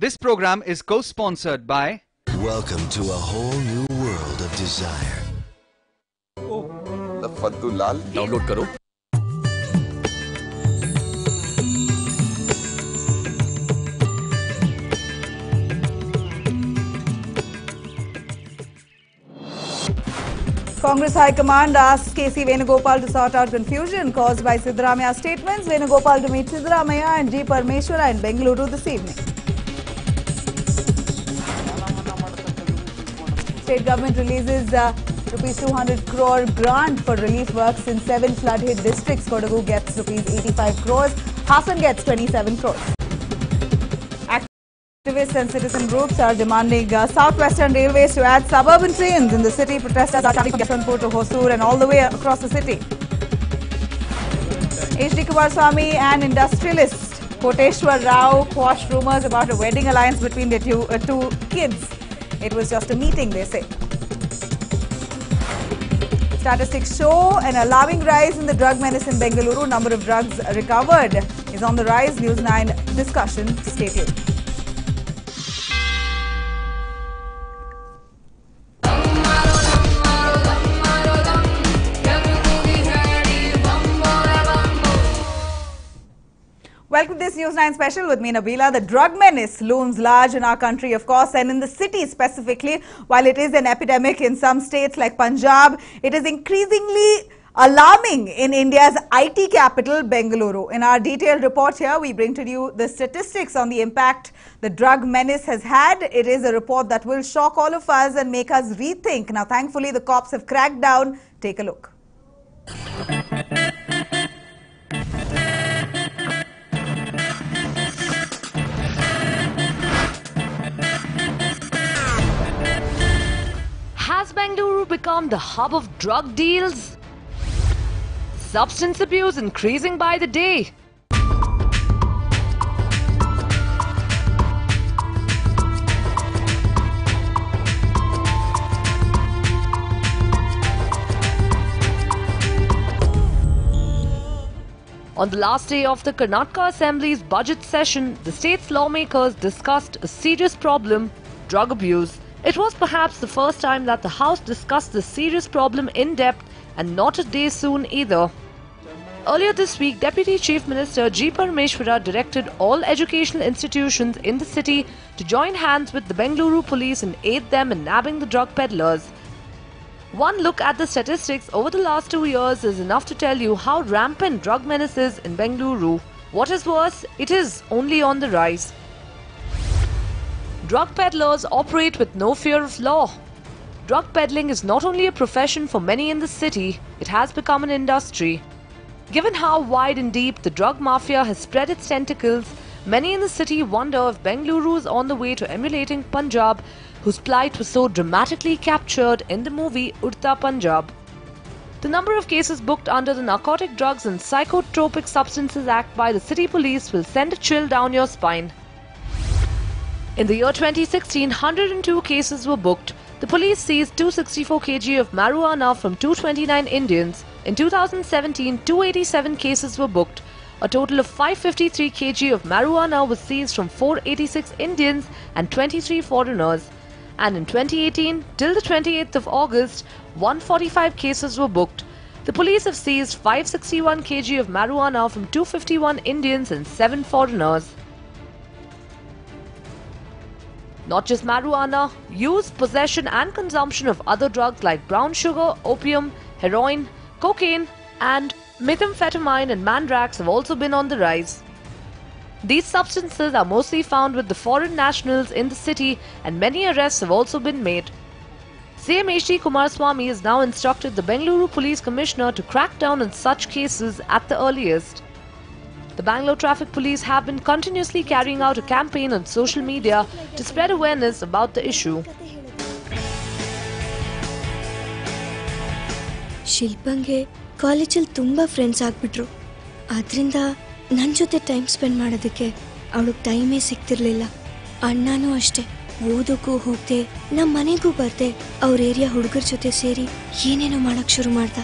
This program is co-sponsored by... Welcome to a whole new world of desire. The Faddu Lal. Download karo. Congress High Command asked K.C. Venugopal to sort out confusion caused by Siddaramaia's statements. Venugopal to meet Siddaramaiah and G. Parmeshwara in Bengaluru this evening. State government releases rupees 200 crore grant for relief works in 7 flood-hit districts. Kodagu gets rupees 85 crores. Hassan gets 27 crores. Activists and citizen groups are demanding Southwestern Railways to add suburban trains in the city. Protesters are traveling from Yeshwanthpur to Hosur and all the way across the city. H.D. Kumaraswamy and industrialist Koteshwar Rao quashed rumours about a wedding alliance between their two kids. It was just a meeting, they say. Statistics show an alarming rise in the drug menace in Bengaluru. Number of drugs recovered is on the rise. NEWS9 discussion. Stay tuned. Welcome to this NEWS9 special with me, Nabila. The drug menace looms large in our country, of course, and in the city specifically. While it is an epidemic in some states like Punjab, it is increasingly alarming in India's IT capital, Bengaluru. In our detailed report here, we bring to you the statistics on the impact the drug menace has had. It is a report that will shock all of us and make us rethink. Now, thankfully, the cops have cracked down. Take a look. Has Bengaluru become the hub of drug deals? Substance abuse increasing by the day. On the last day of the Karnataka Assembly's budget session, the state's lawmakers discussed a serious problem, drug abuse. It was perhaps the first time that the House discussed this serious problem in depth, and not a day soon either. Earlier this week, Deputy Chief Minister G. Parmeshwara directed all educational institutions in the city to join hands with the Bengaluru police and aid them in nabbing the drug peddlers. One look at the statistics over the last 2 years is enough to tell you how rampant drug menace is in Bengaluru. What is worse, it is only on the rise. Drug peddlers operate with no fear of law. Drug peddling is not only a profession for many in the city, it has become an industry. Given how wide and deep the drug mafia has spread its tentacles, many in the city wonder if Bengaluru is on the way to emulating Punjab, whose plight was so dramatically captured in the movie Udta Punjab. The number of cases booked under the Narcotic Drugs and Psychotropic Substances Act by the city police will send a chill down your spine. In the year 2016, 102 cases were booked. The police seized 264 kg of marijuana from 229 Indians. In 2017, 287 cases were booked. A total of 553 kg of marijuana was seized from 486 Indians and 23 foreigners. And in 2018, till the 28th of August, 145 cases were booked. The police have seized 561 kg of marijuana from 251 Indians and 7 foreigners. Not just marijuana, use, possession and consumption of other drugs like brown sugar, opium, heroin, cocaine and methamphetamine and mandrax have also been on the rise. These substances are mostly found with the foreign nationals in the city, and many arrests have also been made. CM H.D. Kumaraswamy has now instructed the Bengaluru Police Commissioner to crack down on such cases at the earliest. The Bangalore Traffic Police have been continuously carrying out a campaign on social media to spread awareness about the issue. ಶಿಲ್ಪಂಗೆ ಕಾಲೇಜಲ್ಲಿ ತುಂಬ friends ಆಗಿಬಿಟ್ರು. ಅದರಿಂದ ನನ್ನ ಜೊತೆ time spend ಮಾಡೋದಕ್ಕೆ ಅವಳಿಗೆ ಟೈಮೇ ಸಿಗ್ತಿರ್ಲಿಲ್ಲ. ಅಣ್ಣನೂ ಅಷ್ಟೇ, ಓದೋಕ್ಕೂ ಹೋಗದೆ ನಮ್ಮ ಮನೆಗೂ ಬರ್ದೆ ಅವ್ರ ಏರಿಯಾ ಹುಡುಗರ ಜೊತೆ ಸೇರಿ ಏನೇನೋ ಮಾಡಕ್ಕೆ ಶುರು ಮಾಡ್ದ.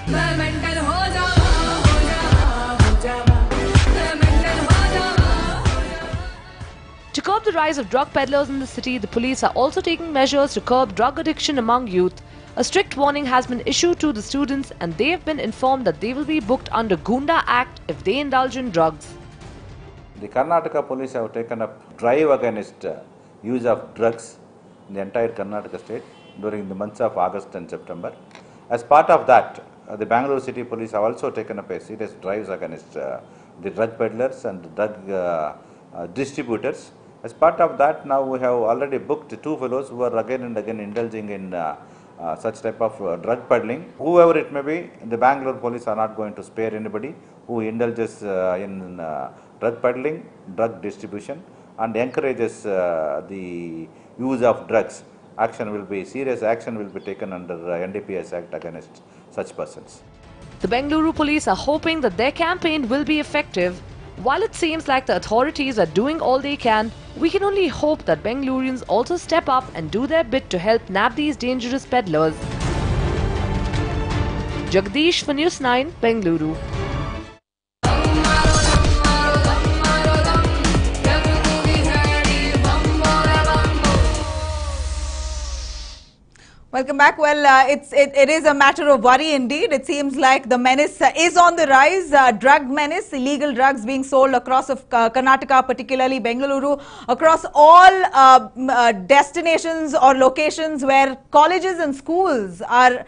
To curb the the rise of drug peddlers in the city, the police are also taking measures to curb drug addiction among youth. A strict warning has been issued to the students and they have been informed that they will be booked under Gunda Act if they indulge in drugs. The Karnataka police have taken up drive against use of drugs in the entire Karnataka state during the months of August and September. As part of that, the Bangalore City Police have also taken up a serious drives against the drug peddlers and drug distributors. As part of that, now we have already booked 2 fellows who are again and again indulging in such type of drug peddling. Whoever it may be, the Bangalore police are not going to spare anybody who indulges in drug peddling, drug distribution and encourages the use of drugs. Serious action will be taken under NDPS Act against such persons. The Bengaluru police are hoping that their campaign will be effective. While it seems like the authorities are doing all they can, we can only hope that Bengalurians also step up and do their bit to help nab these dangerous peddlers. Jagdish for NEWS9, Bengaluru. Welcome back. Well, it is a matter of worry indeed. It seems like the menace is on the rise. Drug menace, illegal drugs being sold across of Karnataka, particularly Bengaluru, across all destinations or locations where colleges and schools are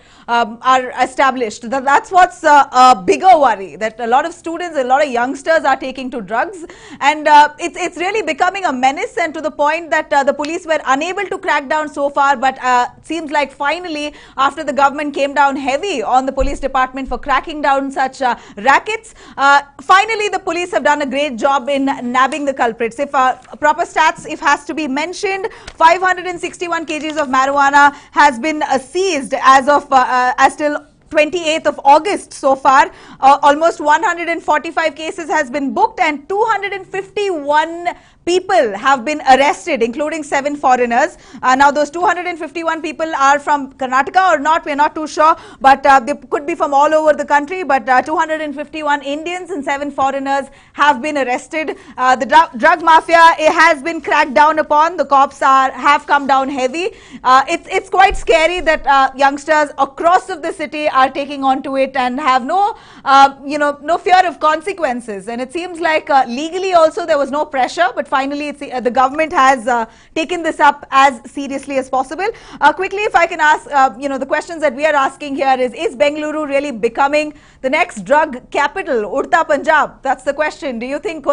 established. That's what's a bigger worry, that a lot of students, a lot of youngsters are taking to drugs, and it's really becoming a menace, and to the point that the police were unable to crack down so far, but it seems like finally, after the government came down heavy on the police department for cracking down such rackets, finally the police have done a great job in nabbing the culprits. If proper stats, if has to be mentioned, 561 kgs of marijuana has been seized as of as till 28th of August so far. Almost 145 cases has been booked and 251 people have been arrested, including 7 foreigners. Now those 251 people are from Karnataka or not, we're not too sure, but they could be from all over the country, but 251 Indians and 7 foreigners have been arrested. The drug mafia, it has been cracked down upon. The cops have come down heavy. It's quite scary that youngsters across of the city are taking on to it and have no fear of consequences. And it seems like legally also there was no pressure, but finally the government has taken this up as seriously as possible. Quickly, if I can ask, the questions that we are asking here is Bengaluru really becoming the next drug capital, Urta Punjab? That's the question. Do you think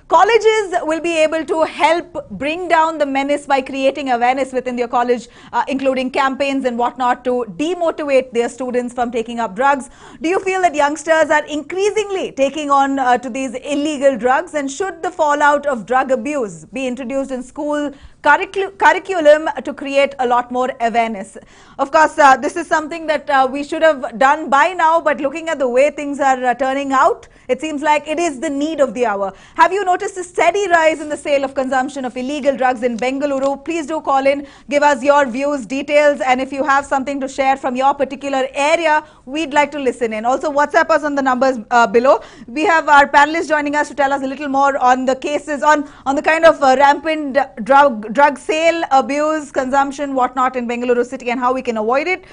colleges will be able to help bring down the menace by creating awareness within their college, including campaigns and whatnot, to demotivate their students from taking up drugs? Do you feel that youngsters are increasingly taking on to these illegal drugs, and should the fallout of drug abuse be introduced in school curriculum to create a lot more awareness? Of course, this is something that we should have done by now, but looking at the way things are turning out, it seems like it is the need of the hour. Have you noticed a steady rise in the sale of consumption of illegal drugs in Bengaluru? Please do call in, give us your views, details, and if you have something to share from your particular area, we'd like to listen in. Also, WhatsApp us on the numbers below. We have our panelists joining us to tell us a little more on the cases, on the kind of rampant drug sale, abuse, consumption, whatnot in Bengaluru city and how we can avoid it.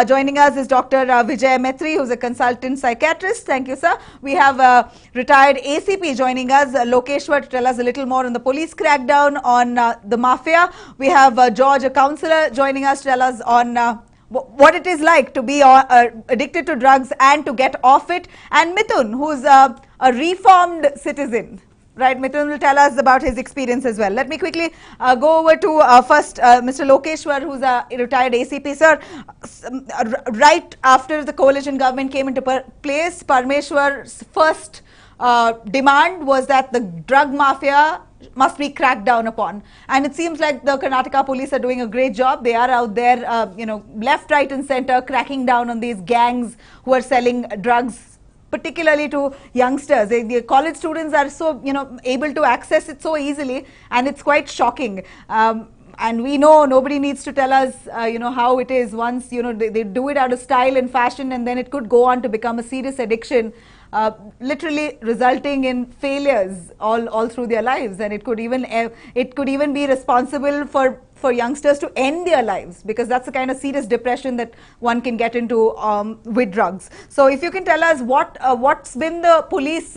Joining us is Dr. Vijay Metri, who's a consultant psychiatrist. Thank you, sir. We have retired ACP joining us, Lokeshwar, to tell us a little more on the police crackdown on the mafia. We have George, a counsellor, joining us to tell us on what it is like to be addicted to drugs and to get off it. And Mithun, who's a reformed citizen. Right, Mithun will tell us about his experience as well. Let me quickly go over to first Mr. Lokeshwar, who's a retired ACP. Sir, right after the coalition government came into place, Parmeshwar's first demand was that the drug mafia must be cracked down upon. And it seems like the Karnataka police are doing a great job. They are out there, left, right and center, cracking down on these gangs who are selling drugs, particularly to youngsters. The college students are so, able to access it so easily, and it's quite shocking. And we know nobody needs to tell us, how it is once, they do it out of style and fashion, and then it could go on to become a serious addiction. literally resulting in failures all through their lives, and it could even be responsible for youngsters to end their lives, because that's the kind of serious depression that one can get into with drugs. So if you can tell us what's been the police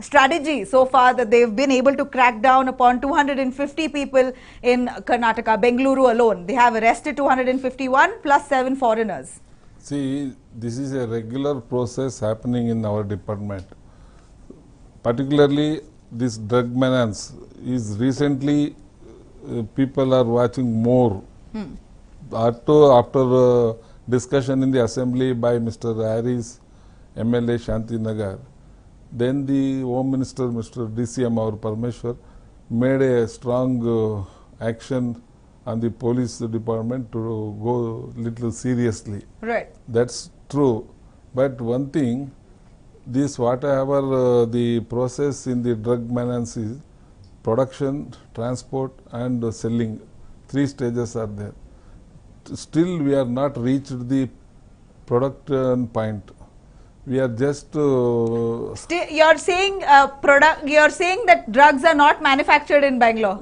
strategy so far, that they've been able to crack down upon 250 people in Karnataka, Bengaluru alone. They have arrested 251 plus 7 foreigners. See, this is a regular process happening in our department. Particularly this drug menace is recently people are watching more. After discussion in the assembly by Mr. Harris, MLA Shantinagar, then the Home Minister, Mr. DCM, our Parmeshwar, made a strong action on the police department to go little seriously. Right. That's true. But one thing, this whatever the process in the drug menace is, production, transport and selling, 3 stages are there. Still we are not reached the production point. We are just you're saying you're saying that drugs are not manufactured in Bangalore.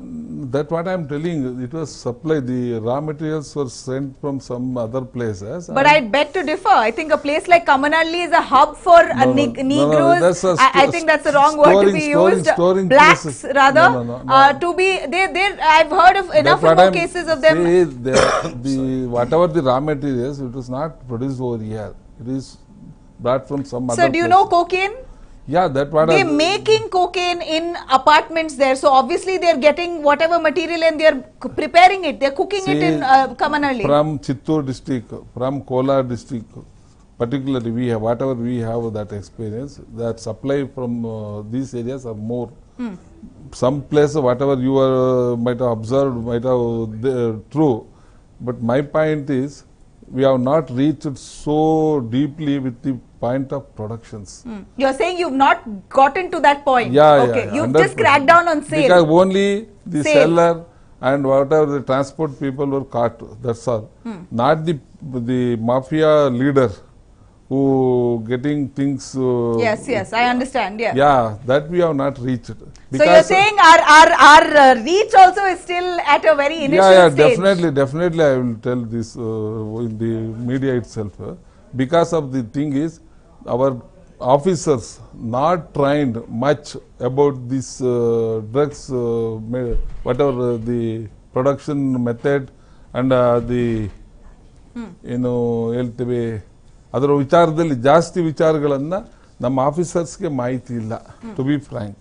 That's what I am telling. It was supplied. The raw materials were sent from some other places. But I beg to differ. I think a place like Kamanalli is a hub for Negroes. I think that's the wrong word to be used. Blacks places. Rather. To be I've heard of enough more cases of them. See, whatever the raw materials, it was not produced over here. It is brought from some other. So do you know cocaine? Yeah, that's what they're making cocaine in apartments there. So obviously they're getting whatever material and they're preparing it. They're cooking it in Kamanalli. From Chittoor district, from Kolar district, particularly we have whatever we have that experience. That supply from these areas are more. Some place whatever you might have observed might have true, but my point is we have not reached so deeply with the point of productions. You're saying you've not gotten to that point. Yeah, okay. Yeah, you've just cracked down on sale. Because only the seller and whatever the transport people were caught. That's all. Not the mafia leader who getting things. Yes, I understand. Yeah. Yeah, that we have not reached. So you're saying our reach also is still at a very initial stage. Definitely I will tell this in the media itself. Because of the thing is, our officers not trained much about this drugs, whatever the production method and the ಹೇಳ್ತೇವೆ ಅದರ ವಿಚಾರದಲ್ಲಿ ಜಾಸ್ತಿ ವಿಚಾರಗಳನ್ನ ನಮ್ಮ ಆಫೀಸರ್ಸ್ಗೆ ಮಾಹಿತಿ ಇಲ್ಲ. To be frank,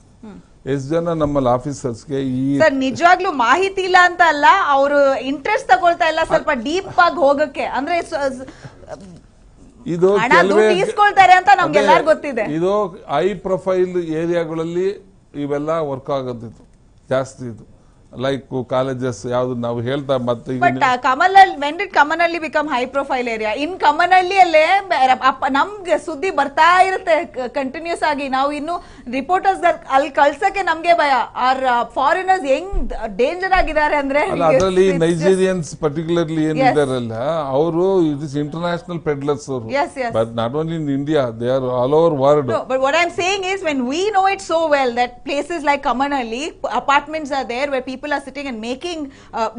ಎಷ್ಟು ಜನ ನಮ್ಮಲ್ಲಿ ಆಫೀಸರ್ಸ್ಗೆ ಈ ಸರ್ ನಿಜವಾಗ್ಲೂ ಮಾಹಿತಿ ಇಲ್ಲ ಅಂತ ಅಲ್ಲ, ಅವರು ಇಂಟ್ರೆಸ್ಟ್ ತಗೊಳ್ತಾ ಇಲ್ಲ ಸ್ವಲ್ಪ ಡೀಪ್ ಆಗಿ ಹೋಗಕ್ಕೆ. ಅಂದ್ರೆ ಇದು ಇಸ್ಕೊಳ್ತಾರೆ ಅಂತ ನಮ್ಗೆ ಎಲ್ಲರಿಗೂ ಗೊತ್ತಿದೆ. ಇದು ಹೈ ಪ್ರೊಫೈಲ್ ಏರಿಯಾಗಳಲ್ಲಿ ಇವೆಲ್ಲ ವರ್ಕ್ ಆಗೋದಿತ್ತು ಜಾಸ್ತಿ. ಇದು ಲೈಕ್ ಕಾಲೇಜಸ್ ಯಾವ್ದು ನಾವು ಹೇಳ್ತಾ ಮತ್ತೆ but ಕಮಲಲ್ಲಿ when did Kamanalli become high profile area? in Kamanalli ಅಲ್ಲೇ ನಮ್ಗೆ ಸುದ್ದಿ ಬರ್ತಾ ಇರುತ್ತೆ ಕಂಟಿನ್ಯೂಸ್ ಆಗಿ. ನಾವು ಇನ್ನು ರಿಪೋರ್ಟರ್ಸ್ ಅಲ್ಲಿ ಕಳ್ಸಕ್ಕೆ ನಮ್ಗೆ ಭಯ. ಆರ್ ಫಾರಿನರ್ಸ್ ಹೆಂಗ್ ಡೇಂಜರ್ ಆಗಿದ್ದಾರೆ ಅಂದ್ರೆ ಅದರಲ್ಲಿ ನೈಜೀರಿಯನ್ಸ್ ಪರ್ಟಿಕ್ಯುಲರ್ಲಿ ಏನಿದಾರಲ್ಲ ಅವರು ಇಟ್ ಇಸ್ ಇಂಟರ್ನ್ಯಾಷನಲ್ ಪೆಡ್ಲರ್ಸ್ ಅವರು. But not only in India, they are all over world. But what I am saying is when we know it so well that places like Kamanalli, apartments are there where people are sitting and making,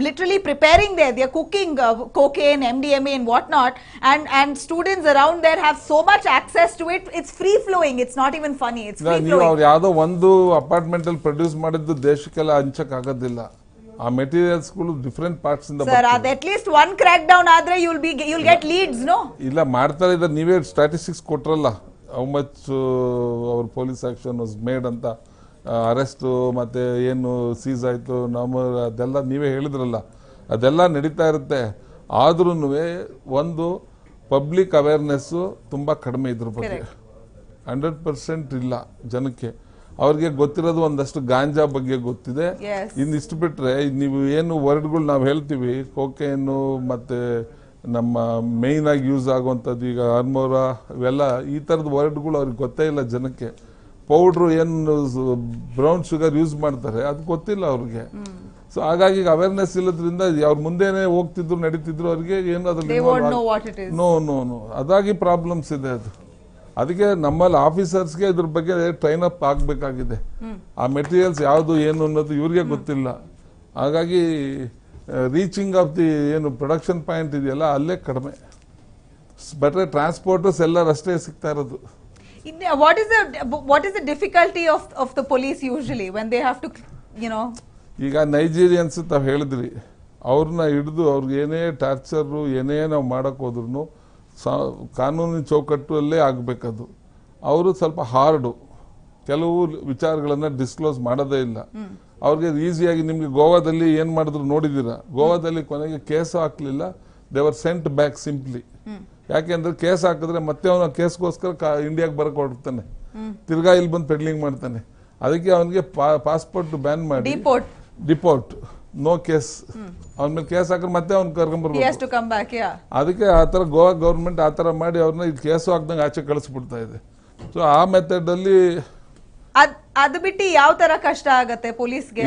literally preparing there. They are cooking cocaine, MDMA and whatnot, and students around there have so much access to it. It's free flowing. It's not even funny. It's free flowing. ನೀವು ಯಾವುದೋ ಒಂದು apartment ಅಲ್ಲಿ produce ಮಾಡಿದ್ದು ದೇಶಕ್ಕೆಲ್ಲ ಹಂಚಕ್ ಆಗೋದಿಲ್ಲ. ಆ materials ಗಳು different parts ಇಂದ sir ಅದು at least one crack down ಆದ್ರೆ you'll get leads, no? ಇಲ್ಲ ಮಾಡ್ತಾರೆ. ಇದ ನೀವೇ ಸ್ಟಾಟಿಸ್ಟಿಕ್ಸ್ ಕೊಟ್ರಲ್ಲ, how much our police action was made ಅಂತ, ಅರೆಸ್ಟ್ ಮತ್ತೆ ಏನು ಸೀಸ್ ಆಯ್ತು ಅದೆಲ್ಲ ನೀವೇ ಹೇಳಿದ್ರಲ್ಲ, ಅದೆಲ್ಲ ನಡೀತಾ ಇರುತ್ತೆ. ಆದ್ರೂ ಒಂದು ಪಬ್ಲಿಕ್ ಅವೇರ್ನೆಸ್ಸು ತುಂಬ ಕಡಿಮೆ ಇದ್ರ ಬಗ್ಗೆ. 100% ಇಲ್ಲ ಜನಕ್ಕೆ. ಅವ್ರಿಗೆ ಗೊತ್ತಿರೋದು ಒಂದಷ್ಟು ಗಾಂಜಾ ಬಗ್ಗೆ ಗೊತ್ತಿದೆ. ಇನ್ನಿಷ್ಟು ಬಿಟ್ರೆ ನೀವು ಏನು ವರ್ಡ್ಗಳು ನಾವು ಹೇಳ್ತೀವಿ, ಕೋಕೇನು ಮತ್ತೆ ನಮ್ಮ ಮೇಯ್ನ್ ಆಗಿ ಯೂಸ್ ಆಗುವಂಥದ್ದು ಈಗ ಆರ್ಮೋರಾ, ಇವೆಲ್ಲ ಈ ಥರದ ವರ್ಡ್ಗಳು ಅವ್ರಿಗೆ ಗೊತ್ತೇ ಇಲ್ಲ ಜನಕ್ಕೆ. ಪೌಡ್ರು ಏನು ಬ್ರೌನ್ ಶುಗರ್ ಯೂಸ್ ಮಾಡ್ತಾರೆ ಅದು ಗೊತ್ತಿಲ್ಲ ಅವ್ರಿಗೆ. ಸೊ ಹಾಗಾಗಿ ಅವೇರ್ನೆಸ್ ಇಲ್ಲದ್ರಿಂದ ಅವ್ರ ಮುಂದೆನೆ ಹೋಗ್ತಿದ್ರು ನಡೀತಿದ್ರು, ಅವ್ರಿಗೆ ಏನು ಅದ್ರಲ್ಲಿ ನೋ ಅದಾಗಿ ಪ್ರಾಬ್ಲಮ್ಸ್ ಇದೆ. ಅದು ಅದಕ್ಕೆ ನಮ್ಮಲ್ಲಿ ಆಫೀಸರ್ಸ್ಗೆ ಇದ್ರ ಬಗ್ಗೆ ಟ್ರೈನ್ ಅಪ್ ಆಗಬೇಕಾಗಿದೆ. ಆ ಮೆಟೀರಿಯಲ್ಸ್ ಯಾವುದು ಏನು ಅನ್ನೋದು ಇವ್ರಿಗೆ ಗೊತ್ತಿಲ್ಲ. ಹಾಗಾಗಿ ರೀಚಿಂಗ್ ಆಫ್ ದಿ ಏನು ಪ್ರೊಡಕ್ಷನ್ ಪಾಯಿಂಟ್ ಇದೆಯಲ್ಲ ಅಲ್ಲೇ ಕಡಿಮೆ. ಬಟ್ ಟ್ರಾನ್ಸ್ಪೋರ್ಟರ್ಸ್ ಎಲ್ಲರಷ್ಟೇ ಸಿಗ್ತಾ ಇರೋದು. What is the difficulty of the police usually when they have to, ಈಗ ನೈಜೀರಿಯನ್ಸ್ ತಾವು ಹೇಳಿದ್ರಿ, ಅವ್ರನ್ನ ಹಿಡಿದು ಅವ್ರಿಗೆ ಏನೇ ಟಾರ್ಚರು ಏನೇ ನಾವು ಮಾಡಕ್ಕೆ ಹೋದ್ರೂ ಕಾನೂನಿನ ಚೌಕಟ್ಟಲ್ಲೇ ಆಗಬೇಕದು. ಅವರು ಸ್ವಲ್ಪ ಹಾರ್ಡು, ಕೆಲವು ವಿಚಾರಗಳನ್ನು ಡಿಸ್ಕ್ಲೋಸ್ ಮಾಡೋದೇ ಇಲ್ಲ. ಅವ್ರಿಗೆ ಈಸಿಯಾಗಿ ನಿಮಗೆ ಗೋವಾದಲ್ಲಿ ಏನು ಮಾಡಿದ್ರು ನೋಡಿದ್ದೀರಾ, ಗೋವಾದಲ್ಲಿ ಕೊನೆಗೆ ಕೇಸು ಹಾಕಲಿಲ್ಲ, ದೇವರ್ ಸೆಂಟ್ ಬ್ಯಾಕ್ ಸಿಂಪ್ಲಿ. ಯಾಕೆಂದ್ರೆ ಕೇಸ್ ಹಾಕಿದ್ರೆ ಮತ್ತೆ ಅವನ ಕೇಸ್ಗೋಸ್ಕರ ಇಂಡಿಯಾಗೆ ಬರಕ್ಕೆ ಹೊರಡ್ತಾನೆ, ತಿರ್ಗಾ ಇಲ್ಲಿ ಬಂದು ಪೆಡ್ಲಿಂಗ್ ಮಾಡ್ತಾನೆ. ಅದಕ್ಕೆ ಅವನಿಗೆ ಪಾಸ್ಪೋರ್ಟ್ ಬ್ಯಾನ್ ಮಾಡಿ ಡಿಪೋರ್ಟ್, ನೋ ಕೇಸ್. ಅವನ ಮೇಲೆ ಕೇಸ್ ಹಾಕಿದ್ರೆ ಮತ್ತೆ ಅವ್ನು ಕರ್ಕೊಂಡ್ಬರ್ಬೇಕು. ಅದಕ್ಕೆ ಆತರ ಗೋವಾ ಗೌರ್ಮೆಂಟ್ ಆತರ ಮಾಡಿ ಅವ್ರನ್ನ ಇಲ್ಲಿ ಕೇಸು ಹಾಕ್ದಂಗೆ ಆಚೆ ಕಳಿಸ್ಬಿಡ್ತಾ ಇದೆ. ಸೊ ಆ ಮೆಥಡ್ ಅಲ್ಲಿ ಅದು ಬಿಟ್ಟು ಯಾವ ತರ ಕಷ್ಟ ಆಗತ್ತೆ ಪೊಲೀಸ್ಗೆ?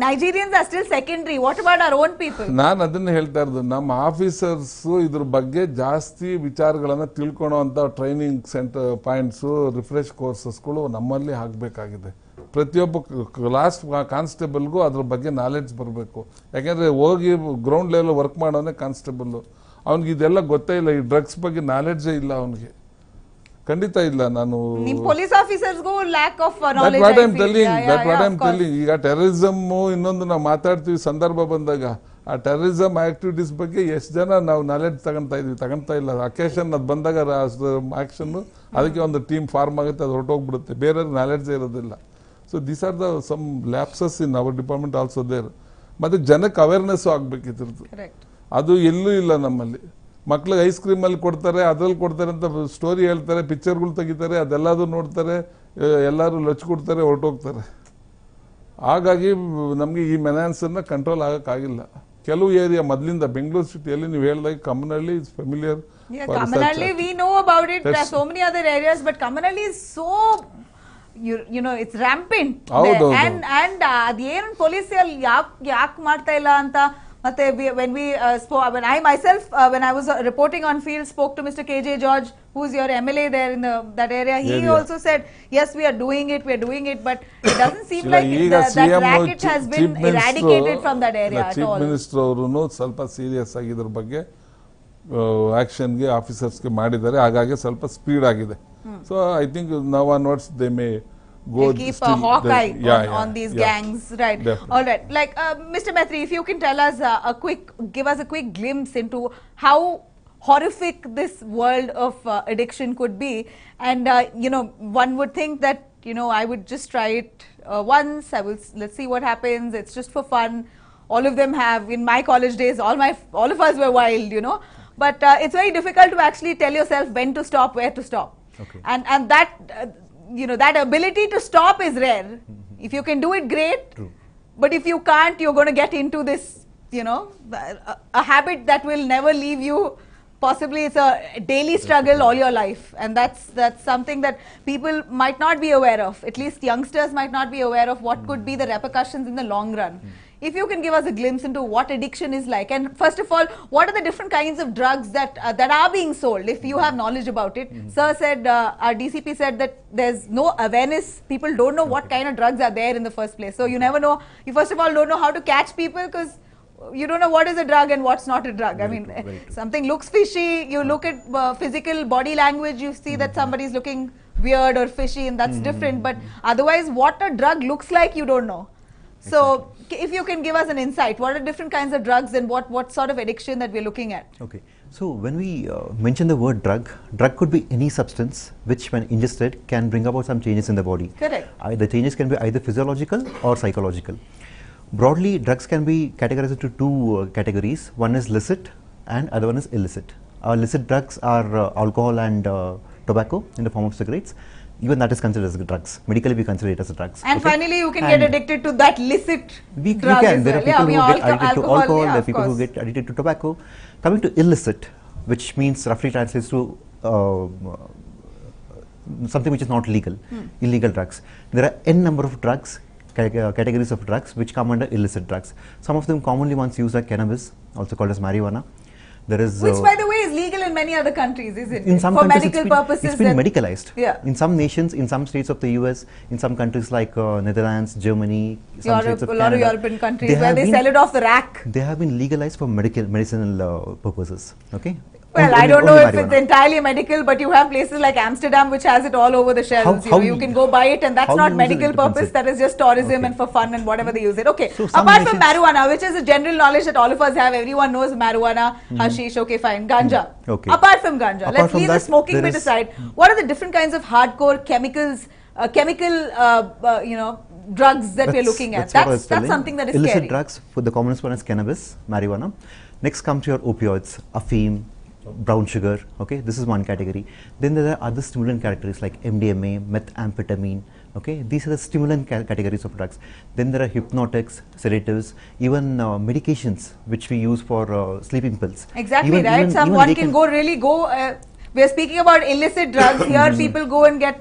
Nigerians are still secondary. What about our own people? ನಾನು ಅದನ್ನ ಹೇಳ್ತಾ ಇರೋದು, ನಮ್ಮ ಆಫೀಸರ್ಸ್ ಇದ್ರ ಬಗ್ಗೆ ಜಾಸ್ತಿ ವಿಚಾರಗಳನ್ನ ತಿಳ್ಕೊಳ್ಳೋಂಥ ಟ್ರೈನಿಂಗ್ ಸೆಂಟರ್ ಪಾಯಿಂಟ್ಸ್, ರಿಫ್ರೆಶ್ ಕೋರ್ಸಸ್ಗಳು ನಮ್ಮಲ್ಲಿ ಆಗಬೇಕಾಗಿದೆ. ಪ್ರತಿಯೊಬ್ಬ ಲಾಸ್ಟ್ ಕಾನ್ಸ್ಟೇಬಲ್ಗೂ ಅದ್ರ ಬಗ್ಗೆ ನಾಲೆಡ್ಜ್ ಬರಬೇಕು. ಯಾಕೆಂದ್ರೆ ಹೋಗಿ ಗ್ರೌಂಡ್ ಲೆವೆಲ್ ವರ್ಕ್ ಮಾಡೋನೇ ಕಾನ್ಸ್ಟೇಬಲ್, ಅವ್ನಿಗೆ ಇದೆಲ್ಲ ಗೊತ್ತೇ ಇಲ್ಲ, ಈ ಡ್ರಗ್ಸ್ ಬಗ್ಗೆ ನಾಲೆಡ್ಜೇ ಇಲ್ಲ ಅವನಿಗೆ, ಖಂಡಿತ ಇಲ್ಲ. ನಾನು ಪೊಲೀಸ್ ಆಫೀಸರ್ಸ್ಗೂ lack of knowledge. That what I am telling. ಈಗ ಟೆರರಿಸಮ್ ಇನ್ನೊಂದು ನಾವು ಮಾತಾಡ್ತೀವಿ ಸಂದರ್ಭ ಬಂದಾಗ, ಆ ಟೆರರಿಸಮ್ ಆಕ್ಟಿವಿಟೀಸ್ ಬಗ್ಗೆ ಎಷ್ಟು ಜನ ನಾವು ನಾಲೆಡ್ಜ್ ತಗೊಂತಾ ಇಲ್ಲ. ಅಕೇಶನ್ ಅದು ಬಂದಾಗ ಆಕ್ಷನ್, ಅದಕ್ಕೆ ಒಂದು ಟೀಮ್ ಫಾರ್ಮ್ ಆಗುತ್ತೆ, ಅದು ಹೊರಟೋಗ್ಬಿಡುತ್ತೆ, ಬೇರೆಯವ್ರಿಗೆ ನಾಲೆಡ್ಜೇ ಇರೋದಿಲ್ಲ. So these are the some lapses in our department also there. ಮತ್ತೆ ಜನಕ್ಕೆ ಅವೇರ್ನೆಸ್ ಆಗ್ಬೇಕಿದ್ರದ್ದು, ಅದು ಎಲ್ಲೂ ಇಲ್ಲ ನಮ್ಮಲ್ಲಿ. ಮಕ್ಳಿಗೆ ಐಸ್ ಕ್ರೀಮ್ ಅಲ್ಲಿ ಕೊಡ್ತಾರೆ, ಅದ್ರಲ್ಲಿ ಕೊಡ್ತಾರೆ ಅಂತ ಸ್ಟೋರಿ ಹೇಳ್ತಾರೆ, ಪಿಕ್ಚರ್ಗಳು ತೆಗಿತಾರೆ, ಅದೆಲ್ಲದೂ ನೋಡ್ತಾರೆ, ಎಲ್ಲರೂ ಲಚ್ ಕೊಡ್ತಾರೆ, ಹೊರಟೋಗ್ತಾರೆ. ಹಾಗಾಗಿ ನಮಗೆ ಈ ಮೆನಾನ್ಸನ್ನು ಕಂಟ್ರೋಲ್ ಆಗಕ್ಕಾಗಿಲ್ಲ. ಕೆಲವು ಏರಿಯಾ ಮೊದಲಿಂದ ಬೆಂಗಳೂರು ಸಿಟಿಯಲ್ಲಿ ನೀವು ಹೇಳಿದಾಗ Kammanahalli is familiar. Kammanhalli, we know about it. There are so many other areas, but Kammanhalli is so, it's rampant there. And ಅದೇನು police ಯಾಕೆ ಮಾಡ್ತಾ ಇಲ್ಲ ಅಂತ. ಮತ್ತೆ when I myself when I was reporting on field spoke to Mr. KJ George, who's your MLA there in that area. He also said yes, we are doing it, but it doesn't seem like that racket has been eradicated from that area at all. Chief Minister ಅವರುನು ಸ್ವಲ್ಪ serious ಆಗಿ ಇದ್ರ ಬಗ್ಗೆ ಆಕ್ಷನ್ಗೆ ಆಫೀಸರ್ಸ್ಗೆ ಮಾಡಿದ್ದಾರೆ, ಹಾಗಾಗಿ ಸ್ವಲ್ಪ speed ಆಗಿದೆ. So I think now onwards they may keep a hawk eye on these gangs, right? Definitely. All right, like Mr. Mehri, if you can tell us give us a quick glimpse into how horrific this world of addiction could be. And one would think that I would just try it once, let's see what happens, it's just for fun. All of them have. In my college days, all of us were wild, but it's very difficult to actually tell yourself when to stop, where to stop. Okay. And that that ability to stop is rare. If you can do it, great. True. But if you can't, you're going to get into this, a habit that will never leave you. Possibly it's a daily struggle all your life, and that's something that people might not be aware of. At least youngsters might not be aware of what could be the repercussions in the long run. If you can give us a glimpse into what addiction is like, and first of all, what are the different kinds of drugs that are being sold, if you have knowledge about it. Sir said, our DCP said that there's no awareness. People don't know what kind of drugs are there in the first place. So you never know. You first of all don't know how to catch people, because you don't know what is a drug and what's not a drug. I mean, something looks fishy, you look at physical body language, you see that somebody is looking weird or fishy, and that's different. But otherwise, what a drug looks like, you don't know. So if you can give us an insight, what are different kinds of drugs and what sort of addiction that we're looking at? Okay, so when we mention the word drug could be any substance which when ingested can bring about some changes in the body. Correct. The changes can be either physiological or psychological. Broadly, drugs can be categorized into two categories. One is licit and other one is illicit. Licit drugs are alcohol and tobacco in the form of cigarettes. Even that is considered as drugs. Medically, we consider it as drugs. And finally, you can get addicted to that licit drug. You can. There are people who get addicted to alcohol. There are people who get addicted to tobacco. Coming to illicit, which means roughly translates to something which is not legal, illegal drugs. There are n number of drugs, categories of drugs which come under illicit drugs. Some of them commonly ones used like cannabis, also called as marijuana. There is which, by the way, is legal in many other countries, isn't it? In some For countries medical purposes. it's been medicalized. Yeah. In some nations, in some states of the US, in some countries like Netherlands, Germany, some Europe, states of a lot Canada, of European countries where they sell it off the rack. They have been legalized for medicinal purposes. Okay. Well, I don't know if it's entirely medical, but you have places like Amsterdam which has it all over the shelves. You can go buy it, and that's not medical purpose. That is just tourism and for fun and whatever they use it. Okay. So apart from marijuana, which is a general knowledge that all of us have, everyone knows marijuana, hashish. Okay, fine. Ganja. Okay. Apart from ganja, let's leave the smoking bit aside. What are the different kinds of hardcore chemicals, drugs that we're looking at? That's something that is illicit scary. Drugs, for the commonest one is cannabis, marijuana. Next comes your opioids, afim, brown sugar. Okay, this is one category. Then there are other stimulant categories like MDMA, methamphetamine. Okay, these are the stimulant categories of drugs. Then there are hypnotics, sedatives, even medications which we use for sleeping pills. Exactly, right? Someone can go. We are speaking about illicit drugs. Here people go and get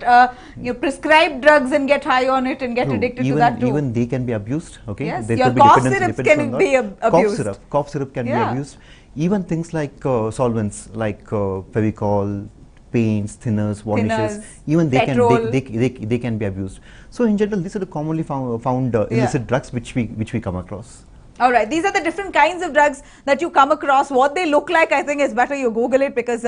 prescribed drugs and get high on it and get addicted to that too. Even they can be abused. Okay, yes, your cough syrups can be abused. Cough syrup can be abused. Even things like solvents like Fevicol, paints, thinners, varnishes, even they can be abused. So in general, these are the commonly found illicit drugs which we come across. All right, these are the different kinds of drugs that you come across. What they look like, I think, is better you Google it, because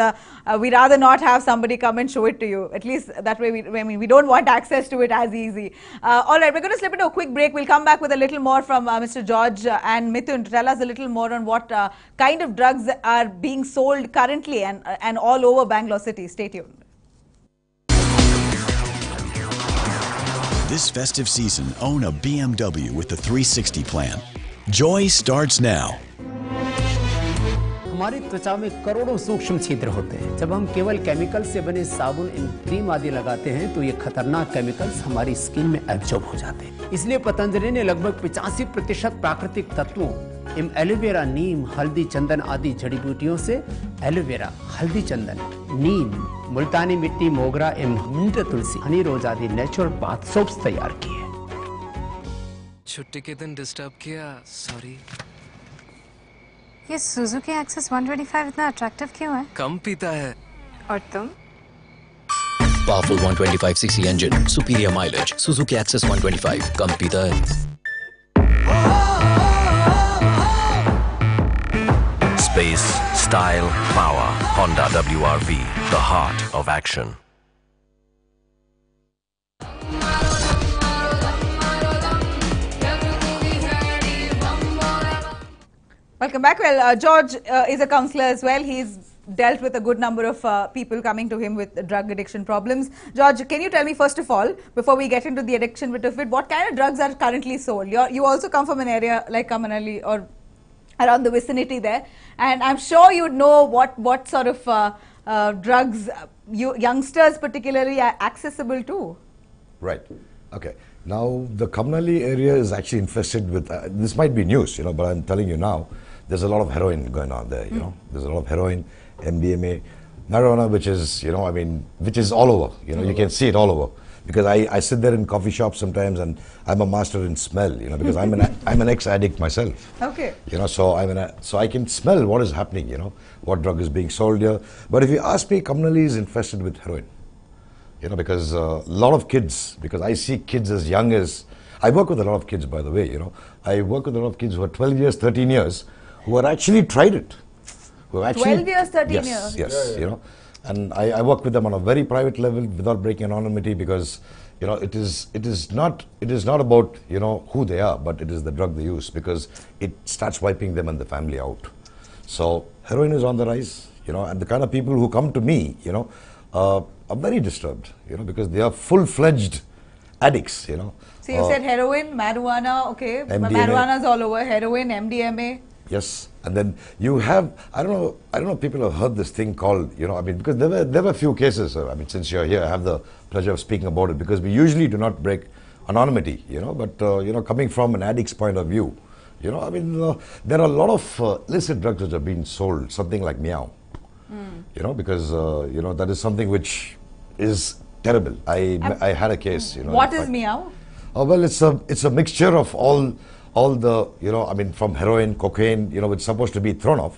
we rather not have somebody come and show it to you. At least that way, we don't want access to it as easy. All right, we're going to slip into a quick break. We'll come back with a little more from Mr. George and Mithun to tell us a little more on what kind of drugs are being sold currently and all over Bangalore city. Stay tuned. This festive season, own a BMW with the 360 plan. Joy starts now. हमारी त्वचा में करोड़ों सूक्ष्म छिद्र होते हैं। जब हम केवल केमिकल से बने साबुन, क्रीम आदि लगाते हैं तो ये खतरनाक केमिकल्स हमारी स्किन में एब्जॉर्ब हो जाते हैं। इसलिए पतंजलि ने लगभग 85% प्राकृतिक तत्वों एलोवेरा, नीम, हल्दी, चंदन आदि जड़ी बूटियों से एलोवेरा, हल्दी, चंदन, नीम, मुल्तानी मिट्टी, मोगरा एवं मिंट तुलसी, हनी रोज आदि नेचुरल बाथ सोप्स तैयार किए। छुट्टी के दिन डिस्टर्ब किया, सॉरी। ये सुजुकी एक्सेस 125 इतना अट्रैक्टिव क्यों है? कम पीता है। और तुम? Powerful 125cc engine, superior mileage. Suzuki Access 125, कम पीता है। Space, style, power. Honda WRV, the heart of action. Welcome back. Well, George is a counsellor as well. He's dealt with a good number of people coming to him with drug addiction problems. George, can you tell me first of all, before we get into the addiction bit of it, what kind of drugs are currently sold? You also come from an area like Kamanali or around the vicinity there, and I'm sure you'd know what sort of drugs youngsters particularly are accessible to. Right. Okay. Now the Kamanali area is actually infested with. This might be news, but I'm telling you now. There's a lot of heroin going on there, There's a lot of heroin, MDMA, marijuana, which is, which is all over, you can see it all over. Because I sit there in coffee shops sometimes and I'm a master in smell, because I'm an ex-addict myself. Okay. So I can smell what is happening, what drug is being sold here. But if you ask me, Kamanali is infested with heroin, because a lot of kids, because I see kids as young as, I work with a lot of kids, by the way, I work with a lot of kids who are 12 years, 13 years, who have actually tried it. Who have actually, 12 years, 13 years? Yes, and I work with them on a very private level without breaking anonymity, because it is not about who they are, but it is the drug they use, because it starts wiping them and the family out. So heroin is on the rise, and the kind of people who come to me, are very disturbed, because they are full-fledged addicts, So you said heroin, marijuana, okay, marijuana is all over, heroin, MDMA. Yes, and then you have, I don't know if people have heard this thing called, because there were a few cases, since you're here, I have the pleasure of speaking about it, because we usually do not break anonymity, but, coming from an addict's point of view, there are a lot of illicit drugs which are being sold, something like meow, because, that is something which is terrible. I had a case, What is meow? Oh, well, it's a mixture of all the, from heroin, cocaine, which is supposed to be thrown off,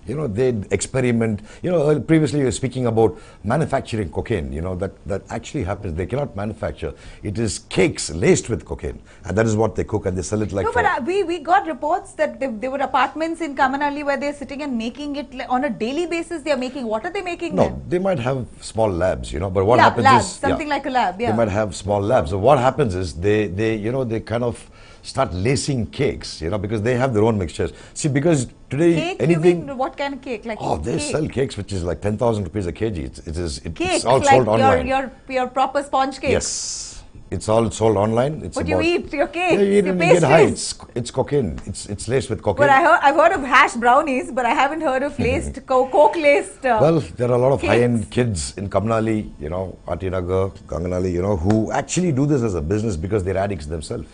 You know, they experiment. You know, previously you were speaking about manufacturing cocaine. You know, that actually happens. They cannot manufacture. It is cakes laced with cocaine, and that is what they cook, and they sell it like. No, but we got reports that there were apartments in Kamanalli where they're sitting and making it on a daily basis. They're making. What are they making? No, then? they might have small labs. You know, but what yeah, happens labs, is something like a lab. Yeah, they might have small labs. So what happens is they kind of start lacing cakes, you know, because they have their own mixtures. See, because today cake, anything. You mean what kind of cake? Like they cake. sell cakes which is like 10,000 rupees a kg. It's all like sold online. Your proper sponge cake. Yes, it's all sold online. It's what you eat, your cake, yeah, you eat your and you get high. pastries. It's cocaine. It's laced with cocaine. But I've heard of hash brownies, but I haven't heard of laced coke laced. Well, there are a lot of cakes. high-end kids in Kamnali, you know, Atinagar, Ganganali, you know, who actually do this as a business because they're addicts themselves.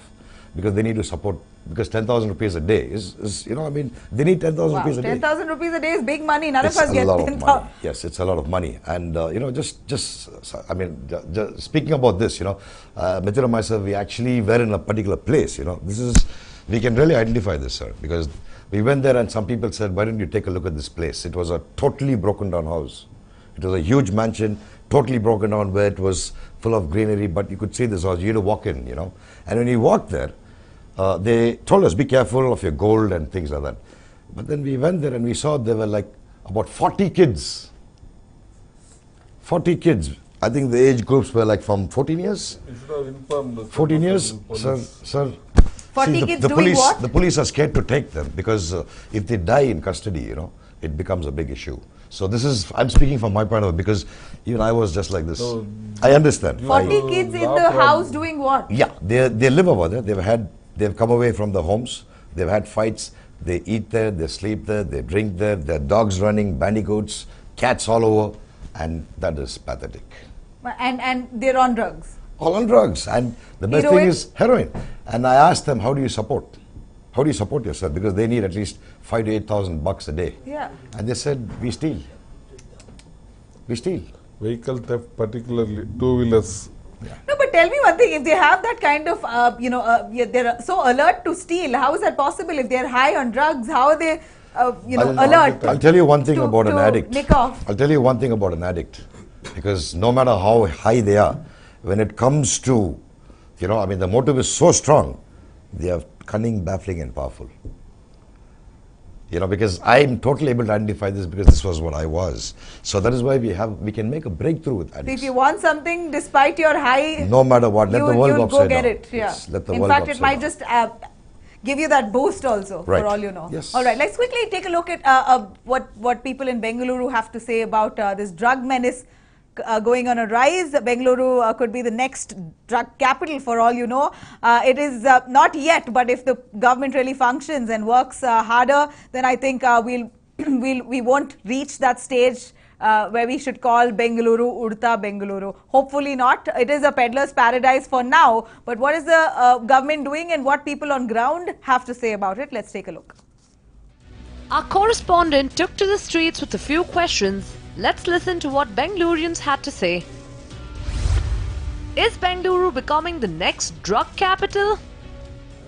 Because they need to support, because 10,000 rupees a day is, you know, I mean, they need 10,000 rupees a day. 10,000 rupees a day is big money. None It's of us get 10,000. Yes, it's a lot of money. And, you know, I mean, speaking about this, you know, Mithil and myself, we actually were in a particular place, you know. We can really identify this, sir, because we went there and some people said, why don't you take a look at this place? It was a totally broken down house. It was a huge mansion, totally broken down, where it was full of greenery, but you could see this house. You had to walk in, you know. And when you walked there, they told us, be careful of your gold and things like that. But then we went there and we saw there were like about 40 kids. 40 kids. I think the age groups were like from 14 years. 14 years, sir. 40 kids doing what? The police are scared to take them because if they die in custody, you know, it becomes a big issue. So I'm speaking from my point of view because even I was just like this. So I understand. 40 kids in the house doing what? Yeah, they live over there. They've come away from the homes. They've had fights. They eat there. They sleep there. They drink there. There are dogs running, bandicoots, cats all over, and that is pathetic. And they're on drugs. All on drugs, and the best thing is heroin. And I asked them, how do you support? How do you support yourself? Because they need at least $5,000 to $8,000 a day. Yeah. And they said, we steal. We steal. Vehicle theft, particularly two-wheelers. Yeah. No, but tell me one thing. If they have that kind of, they're so alert to steal, how is that possible? If they're high on drugs, how are they, alert? I'll tell you one thing about an addict. Nick off. I'll tell you one thing about an addict. Because no matter how high they are, when it comes to, you know, I mean, the motive is so strong, they are cunning, baffling, and powerful. You know, because I'm totally able to identify this because this was what I was. So that is why we can make a breakthrough with addicts. So if you want something, despite your high, no matter what, let the world go upside down. Go get it. Yeah. Yes, let the In world fact, go it might down. just give you that boost also, Right. for all you know. Yes. All right, let's quickly take a look at what people in Bengaluru have to say about this drug menace going on a rise. Bengaluru could be the next drug capital for all you know. It is not yet, but if the government really functions and works harder, then I think we won't reach that stage where we should call Bengaluru Udta Bengaluru. Hopefully not. It is a peddler's paradise for now. But what is the government doing and what people on ground have to say about it? Let's take a look. Our correspondent took to the streets with a few questions. Let's listen to what Bengalurians had to say. Is Bengaluru becoming the next drug capital?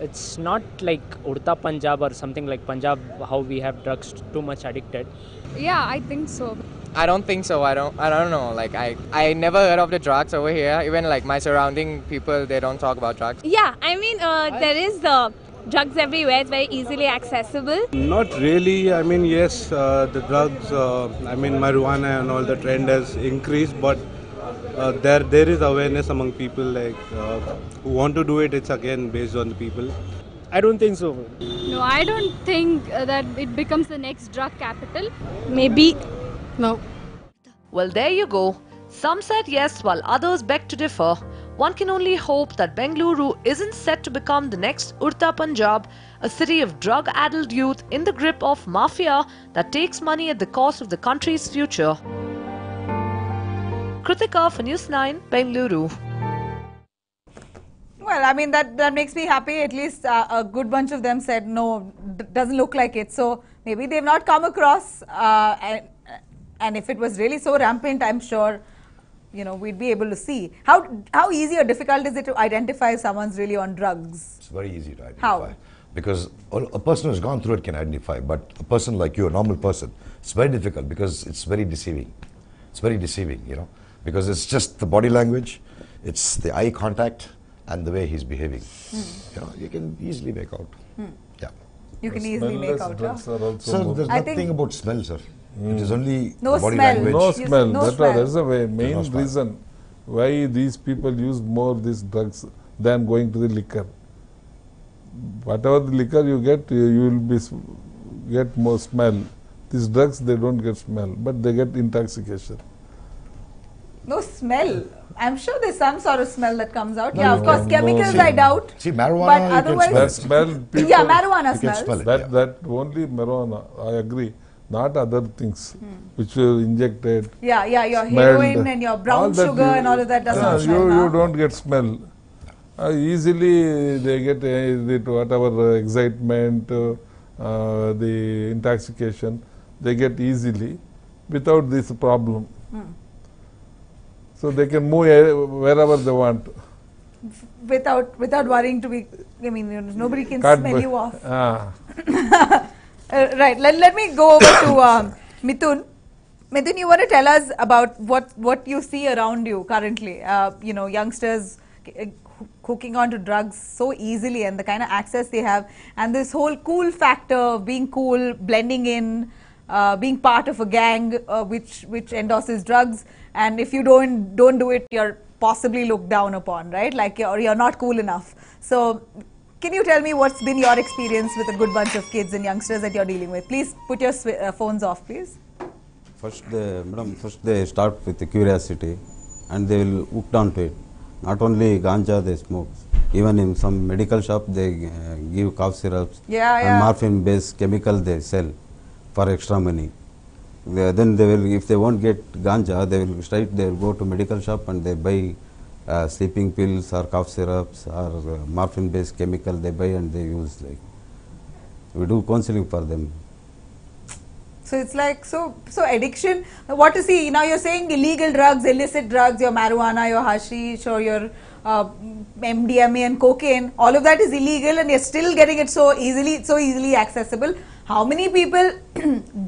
It's not like Udta Punjab or something like Punjab, how we have drugs too much addicted. Yeah, I think so. I don't think so. I don't know. Like I never heard of the drugs over here. Even like my surrounding people, they don't talk about drugs. Yeah, I mean there is drugs everywhere. It's very easily accessible. Not really. I mean, yes, the drugs, I mean, marijuana and all, the trend has increased, but there is awareness among people like who want to do it. It's again based on the people. I don't think so. No, I don't think that it becomes the next drug capital. Maybe. No. Well, there you go. Some said yes, while others beg to differ. One can only hope that Bengaluru isn't set to become the next Udta Punjab, a city of drug-addled youth in the grip of mafia that takes money at the cost of the country's future. Kritika for NEWS9, Bengaluru. Well, I mean, that makes me happy. At least a good bunch of them said, no, doesn't look like it. So maybe they've not come across. And if it was really so rampant, I'm sure, you know, we'd be able to see. How easy or difficult is it to identify if someone's really on drugs? It's very easy to identify. How? Because a person who's gone through it can identify, but a person like you, a normal person, it's very difficult because it's very deceiving. It's very deceiving, you know, because it's just the body language, it's the eye contact, and the way he's behaving. You know, you can easily make out. Yeah. You can easily make out. Sir, there's nothing about smell, sir. It is only no body smell. language. No smell. No That's the main No smell. reason why these people use more these drugs than going to the liquor. Whatever the liquor you get, you will get more smell. These drugs, they don't get smell, but they get intoxication. No smell. I'm sure there's some sort of smell that comes out. Yeah, of course, chemicals I doubt. See, marijuana, but you otherwise, can That smell, people, yeah, marijuana you can smells. smell it. that only marijuana, I agree. Not other things which were injected. Yeah, your smelled. heroin and your All brown that sugar and all of that doesn't yeah, smell. you don't get smell. Easily they get whatever excitement, the intoxication, they get easily without this problem. So they can move wherever they want. Without worrying to be, I mean, nobody can Can't smell be- you off. Ah. Right, let me go over to Mithun. Mithun, you want to tell us about what you see around you currently? You know, youngsters hooking onto drugs so easily and the kind of access they have, and this whole cool factor of being cool, blending in, being part of a gang which endorses drugs, and if you don't do it, you're possibly looked down upon, right? Like you're not cool enough. So can you tell me what's been your experience with a good bunch of kids and youngsters that you're dealing with? Please put your phones off, please. First they start with the curiosity and they will hook down to it. Not only ganja they smoke, even in some medical shop they give cough syrups and morphine based chemical they sell for extra money. Then they will, if they won't get ganja, they will go to medical shop and they buy sleeping pills or cough syrups or morphine based chemical they buy and they use. Like we do counseling for them. So it's like, so addiction, what to see, now you're saying illegal drugs, illicit drugs, your marijuana, your hashish or your MDMA and cocaine, all of that is illegal and you're still getting it so easily accessible. How many people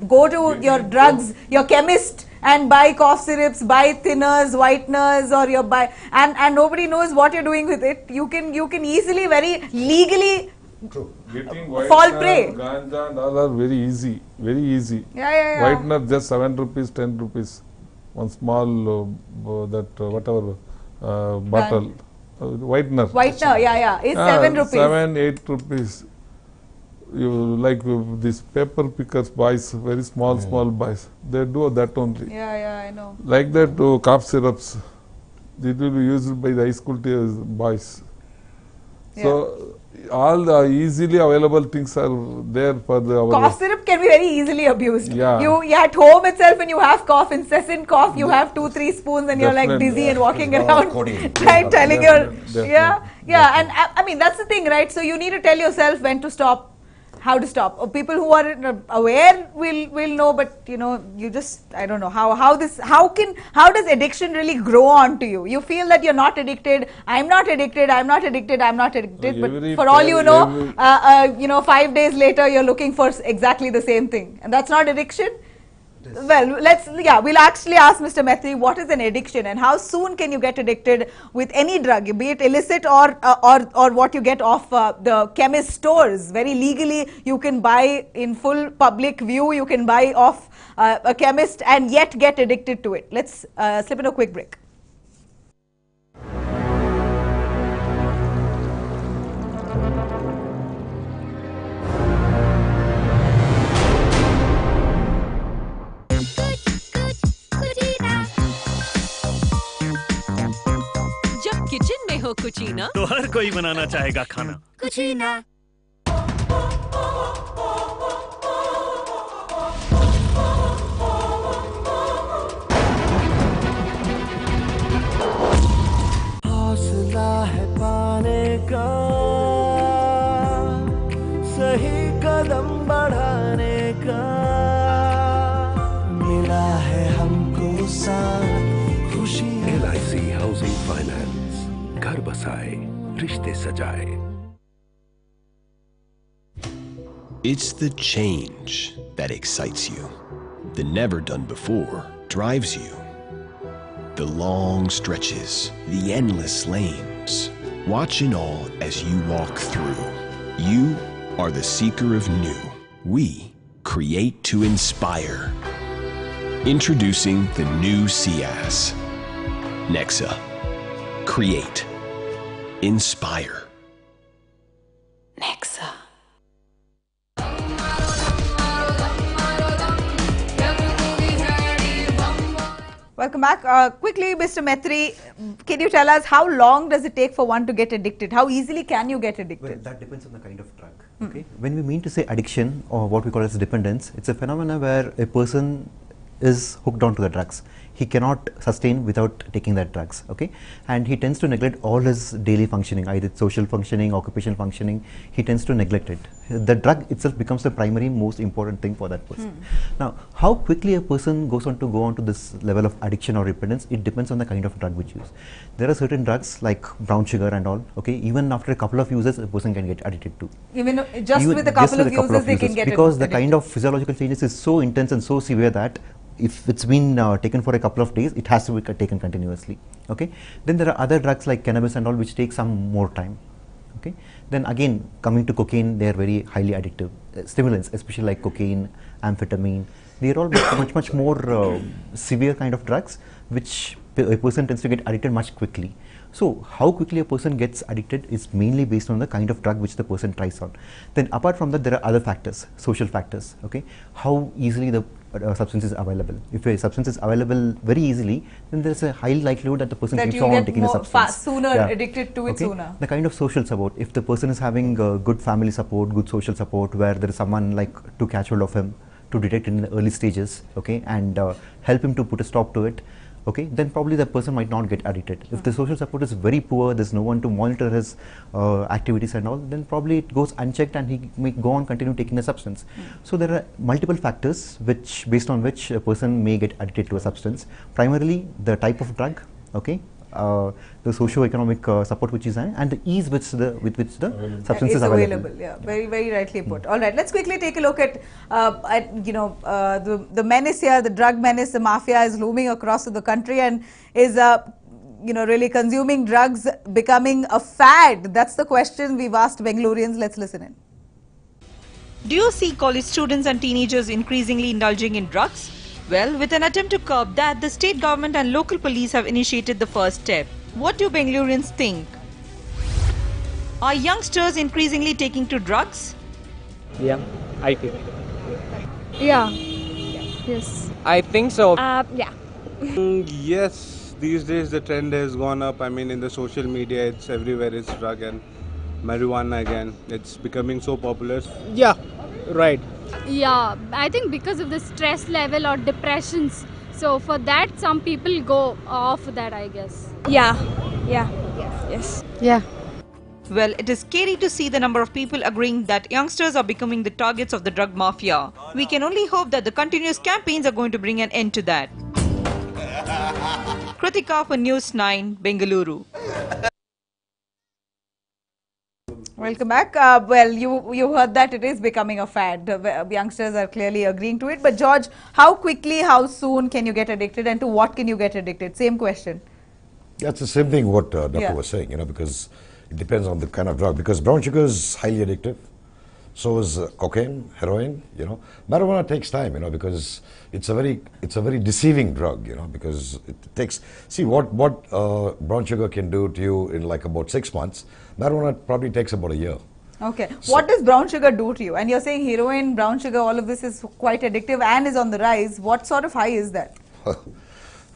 go to your drugs, your chemist and buy cough syrups, buy thinners, whiteners, or you buy, and nobody knows what you're doing with it. You can easily, very legally Getting fall prey. Ganja and all are very easy, very easy. Yeah. Whitener just 7 rupees, 10 rupees. One small whatever bottle. Whitener. Whitener, is 7 rupees. 7, 8 rupees. You like these paper pickers boys, very small boys. They do that only. Yeah, I know. Like that cough syrups. It will be used by the high school boys. So all the easily available things are there for the cough syrup can be very easily abused. Yeah. You at home itself when you have cough, incessant cough, you have 2-3 spoons and you're like dizzy and walking around, right? Telling your and I mean that's the thing, right? So you need to tell yourself when to stop, how to stop. People who are aware will know, but you know, you just, I don't know how does addiction really grow on to you? You feel that you're not addicted. I'm not addicted. But for all you know, 5 days later you're looking for exactly the same thing, and that's not addiction. Well, we'll actually ask Mr. Mehri what is an addiction and how soon can you get addicted with any drug, be it illicit or what you get off the chemist stores. Very legally, you can buy in full public view, you can buy off a chemist and yet get addicted to it. Let's slip in a quick break. Kitchen में हो कुचीना तो हर कोई बनाना चाहेगा खाना कुचीना। हौसला है पाने का, सही कदम बढ़ाने का, मिला है हमको साथ खुशी। LIC हाउसिंग फाइनेंस, घर बसाए रिश्ते सजाए। It's the change that excites you. The never done before drives you. The long stretches, the endless lanes. Watch it all as you walk through. You are the seeker of new. We create to inspire. Introducing the new Ciaz. Nexa. Create. Inspire. Nexa. Welcome back. Quickly, Mr. Metri, can you tell us how long does it take for one to get addicted? How easily can you get addicted? Well, that depends on the kind of drug. Okay. When we mean to say addiction, or what we call as dependence, it's a phenomena where a person is hooked onto the drugs. He cannot sustain without taking that drugs, okay? And he tends to neglect all his daily functioning, either social functioning, occupational functioning. He tends to neglect it. The drug itself becomes the primary most important thing for that person. Now, how quickly a person goes on to this level of addiction or dependence, it depends on the kind of drug we use. There are certain drugs like brown sugar and all, okay? Even after a couple of uses, a person can get addicted to. Even with a couple of uses, they can get because the kind of physiological changes is so intense and so severe that if it's been taken for a couple of days, it has to be taken continuously, okay? Then there are other drugs like cannabis and all which take some more time, okay? Then again, coming to cocaine, they are very highly addictive. Stimulants, especially like cocaine, amphetamine, they are all much more severe kind of drugs which a person tends to get addicted much quickly. So how quickly a person gets addicted is mainly based on the kind of drug which the person tries on. Then apart from that, there are other factors, social factors, okay? How easily the substance is available. If a substance is available very easily, then there is a high likelihood that the person keeps on taking the substance. Sooner addicted to it sooner. The kind of social support, if the person is having good family support, good social support, where there is someone like to catch hold of him, to detect in the early stages, okay, and help him to put a stop to it, okay, then probably the person might not get addicted. If the social support is very poor, there's no one to monitor his activities and all, then probably it goes unchecked and he may go on continue taking the substance. So there are multiple factors which based on which a person may get addicted to a substance. Primarily the type of drug, okay, the socio-economic support which is there, and the ease with which the substance is available. Yeah, very rightly put. All right, let's quickly take a look at the menace here, the drug menace. The mafia is looming across the country and is really consuming drugs, becoming a fad. That's the question we've asked Bengaloreans. Let's listen in. Do you see college students and teenagers increasingly indulging in drugs? Well, with an attempt to curb that, the state government and local police have initiated the first step. What do Bengaloreans think? Are youngsters increasingly taking to drugs? Yeah, I think. Yeah. Yes. I think so. Yeah. Yes, these days the trend has gone up. I mean, in the social media, it's everywhere. It's drug and marijuana again. It's becoming so popular. Yeah, right. Yeah, I think because of the stress level or depressions. So for that, some people go off that, I guess. Yeah. Yes. Yeah. Well, it is scary to see the number of people agreeing that youngsters are becoming the targets of the drug mafia. We can only hope that the continuous campaigns are going to bring an end to that. Kritika for NEWS9, Bengaluru. Welcome back. Well, you heard that it is becoming a fad. Youngsters are clearly agreeing to it. But George, how quickly, how soon can you get addicted, and to what can you get addicted? Same question. Yeah, it's the same thing what Dr. was saying, because it depends on the kind of drug. Because brown sugar is highly addictive. So is cocaine, heroin, Marijuana takes time, because it's a very deceiving drug, because it takes, see what brown sugar can do to you in like about 6 months, marijuana probably takes about a year. Okay. So what does brown sugar do to you? And you're saying heroin, brown sugar, all of this is quite addictive and is on the rise. What sort of high is that?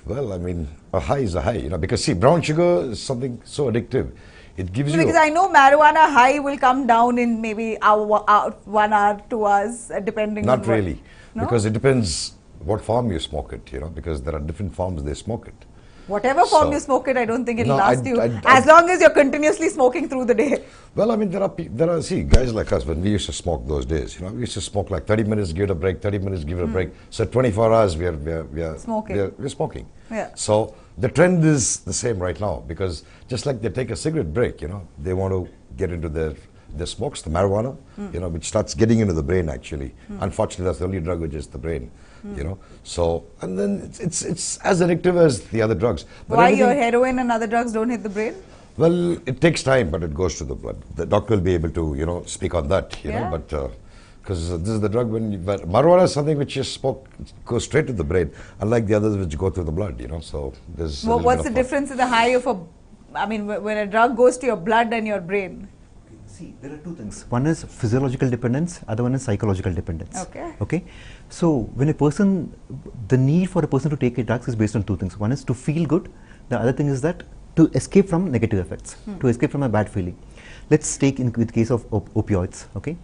Well, I mean, a high is a high, because see, brown sugar is something so addictive. It gives you... Because I know marijuana high will come down in maybe 1 hour, 2 hours, depending on Not really, because it depends what form you smoke it, because there are different forms they smoke it. Whatever form you smoke it, I don't think it'll last you as long as you're continuously smoking through the day. Well, I mean, there are see, guys like us, when we used to smoke those days, we used to smoke like 30 minutes, give it a break, 30 minutes, give it a break. So 24 hours we are smoking. We're smoking. Yeah. So the trend is the same right now, because just like they take a cigarette break, they want to get into their the smokes, the marijuana, you know, which starts getting into the brain actually. Unfortunately, that's the only drug which is the brain, you know. So, and then it's as addictive as the other drugs. But why your heroin and other drugs don't hit the brain? Well, it takes time, but it goes to the blood. The doctor will be able to, you know, speak on that, you know, but because this is the drug but marijuana is something which you smoke, goes straight to the brain, unlike the others which go through the blood, you know, so there's What's the difference in the high of when a drug goes to your blood and your brain? See, there are two things. One is physiological dependence, other one is psychological dependence. Okay. Okay. So when the need for a person to take a drugs is based on two things. One is to feel good. The other thing is that to escape from negative effects, to escape from a bad feeling. Let's take in the case of opioids, okay,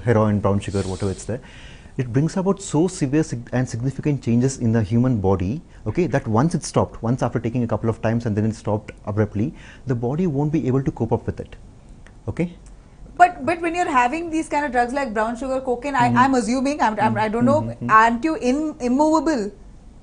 heroin, brown sugar, whatever it's there. It brings about so severe and significant changes in the human body, okay, that once it stopped, once after taking a couple of times and then it stopped abruptly, the body won't be able to cope up with it, okay. But when you're having these kind of drugs like brown sugar, cocaine, I'm assuming, I don't know, aren't you immovable?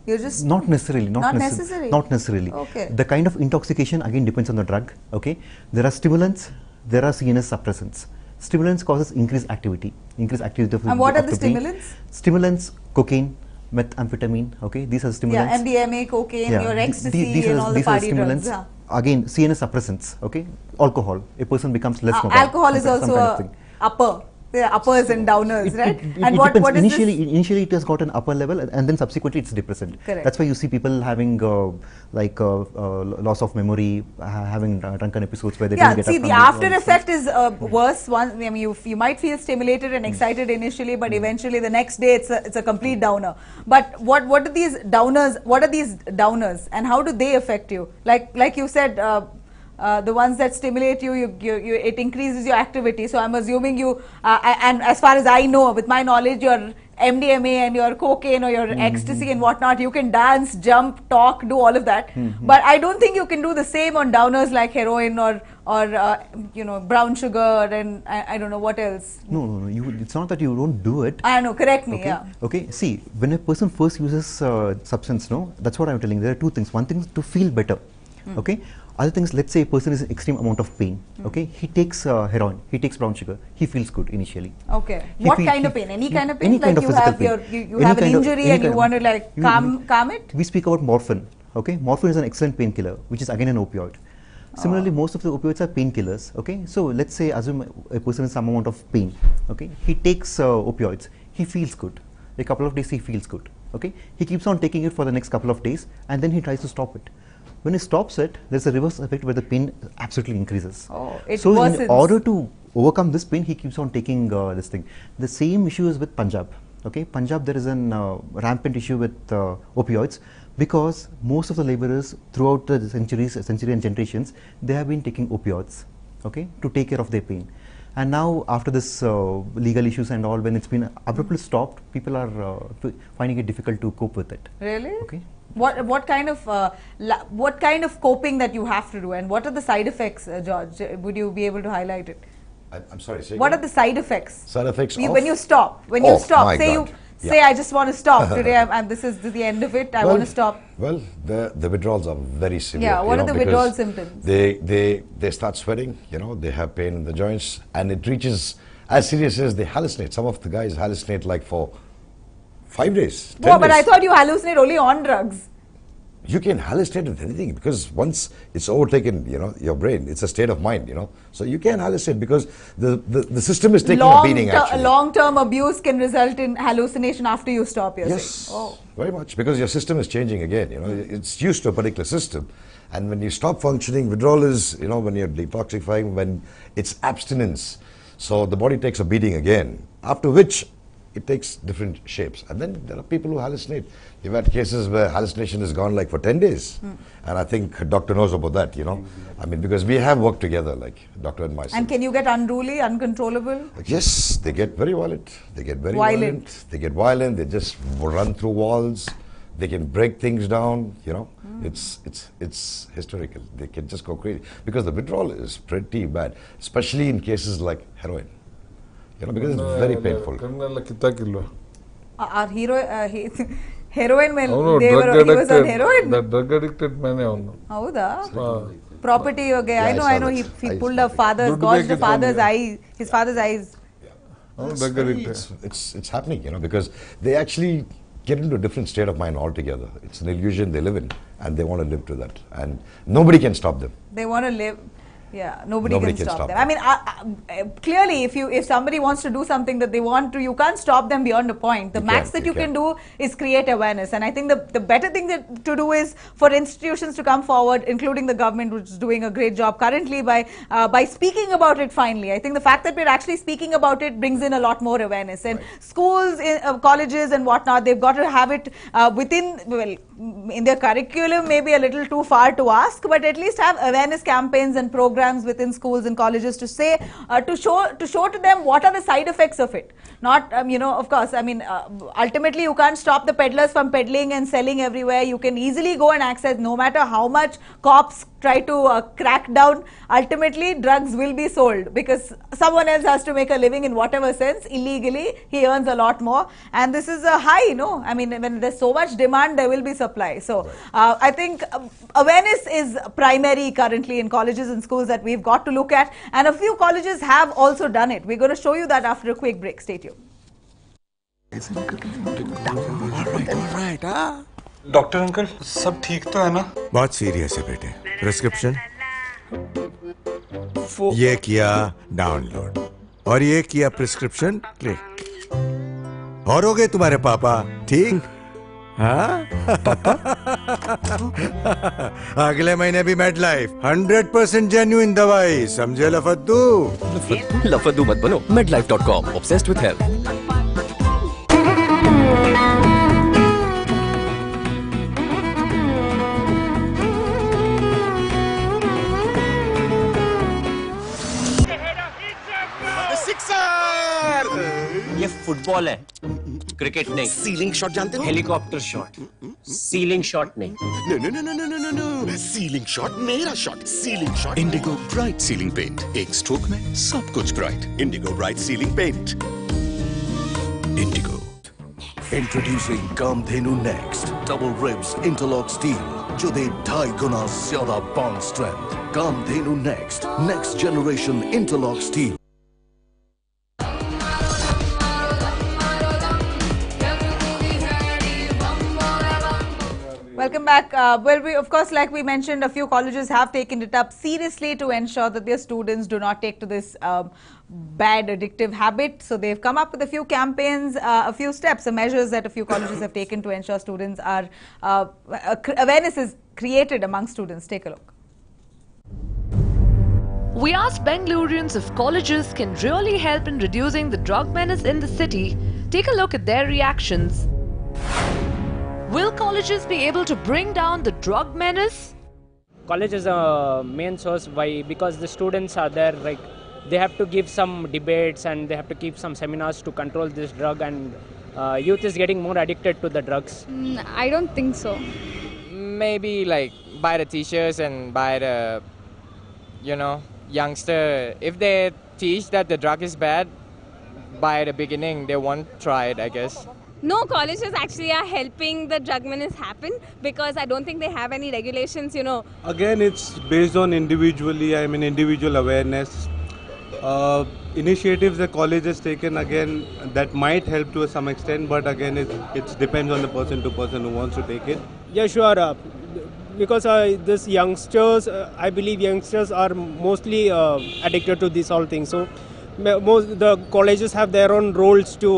You're just not necessarily. Not necessarily. Not necessarily. Okay. The kind of intoxication again depends on the drug. Okay. There are stimulants. There are CNS suppressants. Stimulants causes increased activity of and what are the brain. stimulants? Stimulants, cocaine, methamphetamine. Okay. These are stimulants. Yeah, MDMA, cocaine, your ecstasy, and all the party drugs. Yeah. Again, CNS suppressants. Okay. Alcohol. A person becomes less mobile. Alcohol is also a upper. There are uppers and downers, right? And what is initially it has got an upper level and then subsequently it's depressant. Correct. That's why you see people having loss of memory, having drunken episodes where they don't get see up the after effect is worse. You might feel stimulated and excited initially, but eventually the next day it's a complete downer. But what are these downers? What are these downers and how do they affect you? Like you said, the ones that stimulate you, it increases your activity. So I'm assuming you, and as far as I know, with my knowledge, your MDMA and your cocaine or your ecstasy and whatnot, you can dance, jump, talk, do all of that. But I don't think you can do the same on downers like heroin or brown sugar and I don't know what else. No. It's not that you don't do it. I know. Correct me. Okay? Yeah. Okay. See, when a person first uses substance, that's what I'm telling. There are two things. One thing is to feel better. Okay. Other things, let's say a person is in extreme amount of pain, okay, he takes heroin, he takes brown sugar, he feels good initially. Okay. What kind of pain? Any kind of pain? Like you have you have an injury and you want to like calm it? We speak about morphine, okay. Morphine is an excellent painkiller, which is again an opioid. Similarly, most of the opioids are painkillers, okay. So let's say assume a person has some amount of pain, okay. He takes opioids, he feels good. A couple of days he feels good, okay. He keeps on taking it for the next couple of days and then he tries to stop it. When he stops it, there's a reverse effect where the pain absolutely increases. Oh, it so worsens. In order to overcome this pain, he keeps on taking this thing. The same issue is with Punjab. Okay, Punjab, there is an rampant issue with opioids because most of the laborers throughout the century and generations, they have been taking opioids, okay, to take care of their pain. And now after this legal issues and all, when it's been abruptly stopped, people are finding it difficult to cope with it. Really? Okay. What kind of coping that you have to do, and what are the side effects, George? Would you be able to highlight it? I'm sorry. What are the side effects? Side effects when you stop. When you stop, say I just want to stop today. This is the end of it. I want to stop. Well, the withdrawals are very severe. Yeah. What are the withdrawal symptoms? They start sweating. You know, they have pain in the joints, and it reaches as serious as they hallucinate. Some of the guys hallucinate like for 5 days. 10 but days. I thought you hallucinate only on drugs. You can hallucinate with anything because once it's overtaken, you know, your brain, it's a state of mind, you know. So you can hallucinate because the system is taking a beating actually. Long-term abuse can result in hallucination after you stop, you're yes, saying. Oh. Very much because your system is changing again, you know. It's used to a particular system. And when you stop functioning, withdrawal is, you know, when you're detoxifying, when it's abstinence. So the body takes a beating again, after which it takes different shapes. And then there are people who hallucinate. You've had cases where hallucination is gone like for 10 days. And I think doctor knows about that, you know. I mean, because we have worked together, like doctor and myself. And can you get unruly, uncontrollable? Yes, they get very violent. They get very violent. They get violent. They just run through walls. They can break things down, you know. It's hysterical. They can just go crazy. Because the withdrawal is pretty bad, especially in cases like heroin. You know, because it's very painful. Our hero, heroin, he was on heroin. The drug addicted man. Howda? property again. Yeah, I know he pulled a father's, gouged a father's eye, his father's eyes. It's happening, you know, because they actually get into a different state of mind altogether. It's an illusion they live in, and they want to live to that, and nobody can stop them. They want to live. Yeah, nobody can stop them. I mean, clearly, if somebody wants to do something that they want to, you can't stop them beyond a point. The max that you can do is create awareness. And I think the better thing to do is for institutions to come forward, including the government, which is doing a great job currently by speaking about it finally. I think the fact that we're actually speaking about it brings in a lot more awareness. And schools, colleges and whatnot, they've got to have it within, well, in their curriculum, maybe a little too far to ask, but at least have awareness campaigns and programs within schools and colleges to say, to show to them what are the side effects of it. Not, you know, of course, I mean, ultimately you can't stop the peddlers from peddling and selling everywhere. You can easily go and access, no matter how much cops try to crack down, ultimately drugs will be sold because someone else has to make a living in whatever sense. Illegally, he earns a lot more. And this is a high, no? I mean, when there's so much demand, there will be supply. So I think awareness is primary currently in colleges and schools that we've got to look at. And a few colleges have also done it. We're going to show you that after a quick break. Stay tuned. All right, doctor uncle सब ठीक तो है ना? बहुत serious है बेटे। Prescription ये किया डाउनलोड और ये किया प्रिस्क्रिप्शन क्लिक और हो गए तुम्हारे पापा ठीक? हाँ? अगले महीने भी मेड लाइफ 100% जेन्युइन दवाई समझे लफद्दू? लफद्दू मत बनो medlife.com obsessed with health. ये फुटबॉल है, क्रिकेट नहीं। सीलिंग शॉट जानते हो? हेलीकॉप्टर शॉट, सीलिंग शॉट नहीं। नो सीलिंग शॉट मेरा शॉट। Ceiling shot Indigo bright ceiling paint, एक स्ट्रोक में सब कुछ bright. Indigo bright ceiling paint. Indigo. Introducing Kamdhenu next double ribs interlock steel जो दे 2.5 गुना ज्यादा bond strength. Kamdhenu next generation interlock steel. Welcome back. Well, of course, like we mentioned, a few colleges have taken it up seriously to ensure that their students do not take to this bad addictive habit. So they've come up with a few campaigns, a few steps, some measures that a few colleges have taken to ensure students are, awareness is created among students. Take a look. We asked Bengaloreans if colleges can really help in reducing the drug menace in the city. Take a look at their reactions. Will colleges be able to bring down the drug menace? College is a main source. Why? Because the students are there, like they have to give some debates and they have to keep some seminars to control this drug, and youth is getting more addicted to the drugs. I don't think so. Maybe like by the teachers and by the, you know, youngster. If they teach that the drug is bad, by the beginning they won't try it, I guess. No, colleges actually are helping the drug menace happen because I don't think they have any regulations, you know. Again, it's based on individual awareness. Initiatives the college has taken, again, that might help to some extent, but again, it depends on the person to person who wants to take it. Yeah, sure. Because this youngsters, I believe youngsters are mostly addicted to these all things. So the colleges have their own roles to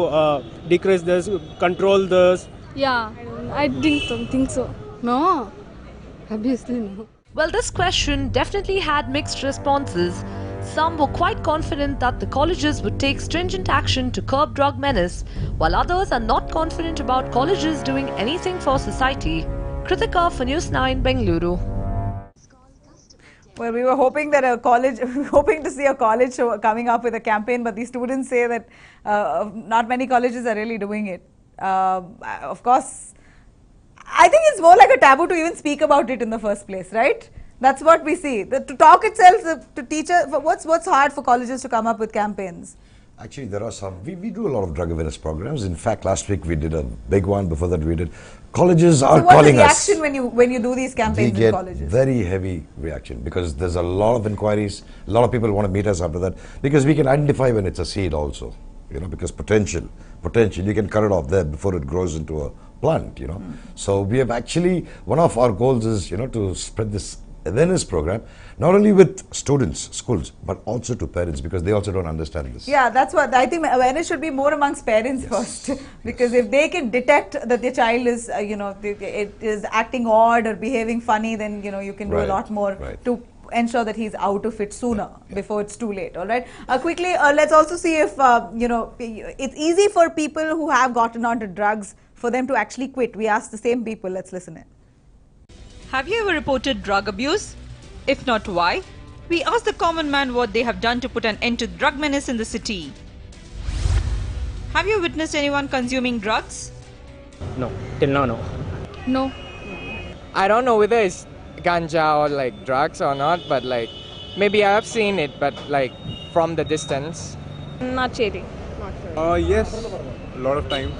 decrease this, control this. Yeah, I don't think so. No, obviously no. Well, this question definitely had mixed responses. Some were quite confident that the colleges would take stringent action to curb drug menace, while others are not confident about colleges doing anything for society. Kritika for NEWS9 Bengaluru. Well, we were hoping that hoping to see a college coming up with a campaign, but the students say that not many colleges are really doing it. Of course, I think it's more like a taboo to even speak about it in the first place, right? That's what we see. To talk itself, to teachers, what's hard for colleges to come up with campaigns? Actually, there are some. We do a lot of drug awareness programs. In fact, last week we did a big one. Before that, we did. Colleges are calling us. What's the reaction when you do these campaigns in colleges? Very heavy reaction because there's a lot of inquiries. A lot of people want to meet us after that because we can identify when it's a seed also. Because potential. You can cut it off there before it grows into a plant. So we have actually one of our goals is to spread this awareness program not only with students, schools, but also to parents because they also don't understand this. Yeah, that's what I think. Awareness should be more amongst parents first, because if they can detect that their child is, it is acting odd or behaving funny, then you can do a lot more to ensure that he's out of it sooner before it's too late. All right. Quickly, let's also see if it's easy for people who have gotten onto drugs for them to actually quit. We asked the same people. Let's listen in. Have you ever reported drug abuse? If not, why? We asked the common man what they have done to put an end to drug menace in the city. Have you witnessed anyone consuming drugs? No, till now no. No. I don't know whether it's ganja or like drugs or not, but like maybe I have seen it, but like from the distance. Not really. Yes, a lot of times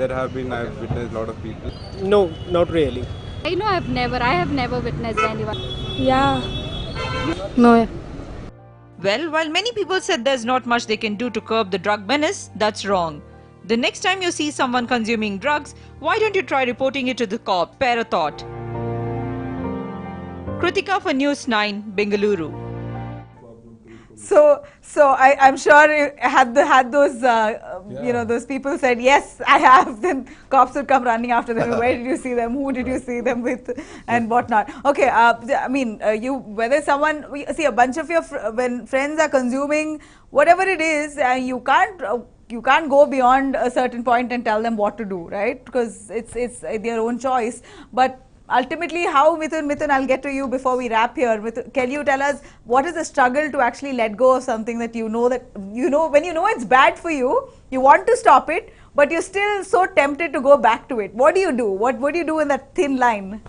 I've witnessed a lot of people. No, not really. I have never witnessed anyone. Yeah. No. Well, while many people said there's not much they can do to curb the drug menace, that's wrong. The next time you see someone consuming drugs, why don't you try reporting it to the cop? Pair a thought. Kritika for NEWS9, Bengaluru. So I'm sure had those those people said yes I have, then cops would come running after them. Where did you see them? Who did you see them with? And whatnot. Okay, whether someone see a bunch of your when friends are consuming whatever it is, you can't go beyond a certain point and tell them what to do, right? Because it's their own choice. But ultimately, how, Mithun, I'll get to you before we wrap here. Can you tell us what is the struggle to actually let go of something that when you know it's bad for you, you want to stop it, but you're still so tempted to go back to it. What do you do? What do you do in that thin line?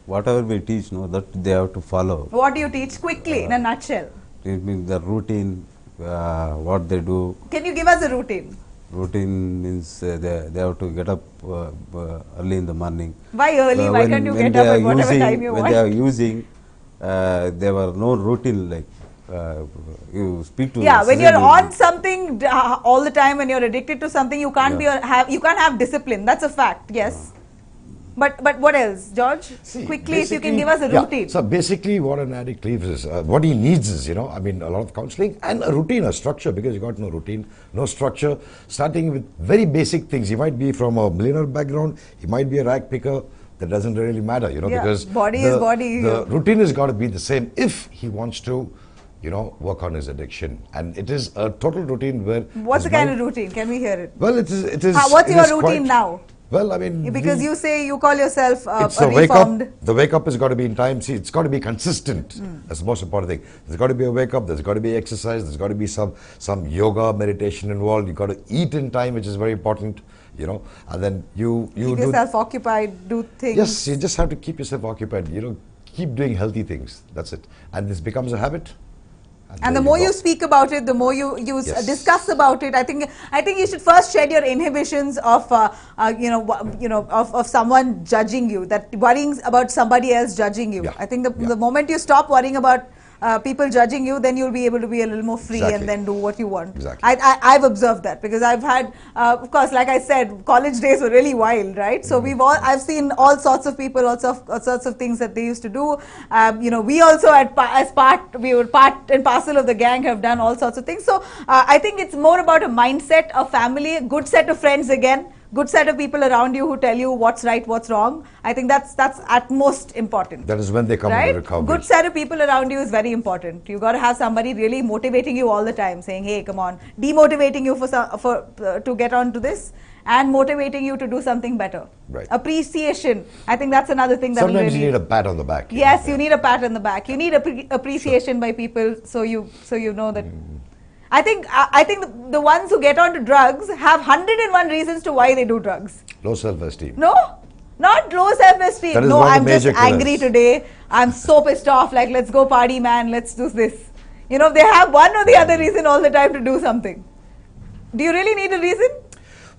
Whatever we teach, that they have to follow. What do you teach quickly, in a nutshell? It means the routine, what they do. Can you give us a routine? Routine means they have to get up early in the morning. Why early? Why can't you get up at whatever time you want? When they are using, there were no routine like you speak to. Yeah, when you're on something all the time, when you're addicted to something, you can't you can't have discipline. That's a fact. Yes. But what else, George? Quickly, if you can give us a routine. So basically what an addict leaves is, what he needs is, a lot of counseling and a routine, a structure, because you got no routine, no structure, starting with very basic things. He might be from a millionaire background, he might be a rag picker, that doesn't really matter, because body is body. The routine has got to be the same if he wants to, work on his addiction. And it is a total routine where... What's the kind of routine? Can we hear it? Well, it is. What's your routine now? Well, because you call yourself a reformed. The wake up has got to be in time. See, it's got to be consistent. That's the most important thing. There's got to be a wake up. There's got to be exercise. There's got to be some yoga, meditation involved. You've got to eat in time, which is very important. And then you keep yourself occupied. Do things. Yes, you just have to keep yourself occupied. Keep doing healthy things. That's it. And this becomes a habit. And the more you speak about it, the more you discuss about it. I think you should first shed your inhibitions of of someone judging you. That worrying about somebody else judging you. I think the moment you stop worrying about people judging you, then you'll be able to be a little more free and then do what you want. Exactly. I've observed that because I've had, of course, like I said, college days were really wild, right? So I've seen all sorts of people, all sorts of things that they used to do. We also we were part and parcel of the gang, have done all sorts of things. So I think it's more about a mindset, a family, a good set of friends again. Good set of people around you who tell you what's right, what's wrong. I think that's at most important. That is when they come to recovery. Good set of people around you is very important. You got to have somebody really motivating you all the time, saying, "Hey, come on," demotivating you to get onto this, and motivating you to do something better. Right. Appreciation. I think that's another thing that sometimes you need a pat on the back. Yes, you need a pat on the back. You need appreciation by people, so you know that. I think the ones who get onto drugs have 101 reasons to why they do drugs. Low self-esteem. No, not low self-esteem. No, I'm just angry today. I'm so pissed off. Like, let's go party, man. Let's do this. You know, they have one or the other reason all the time to do something. Do you really need a reason?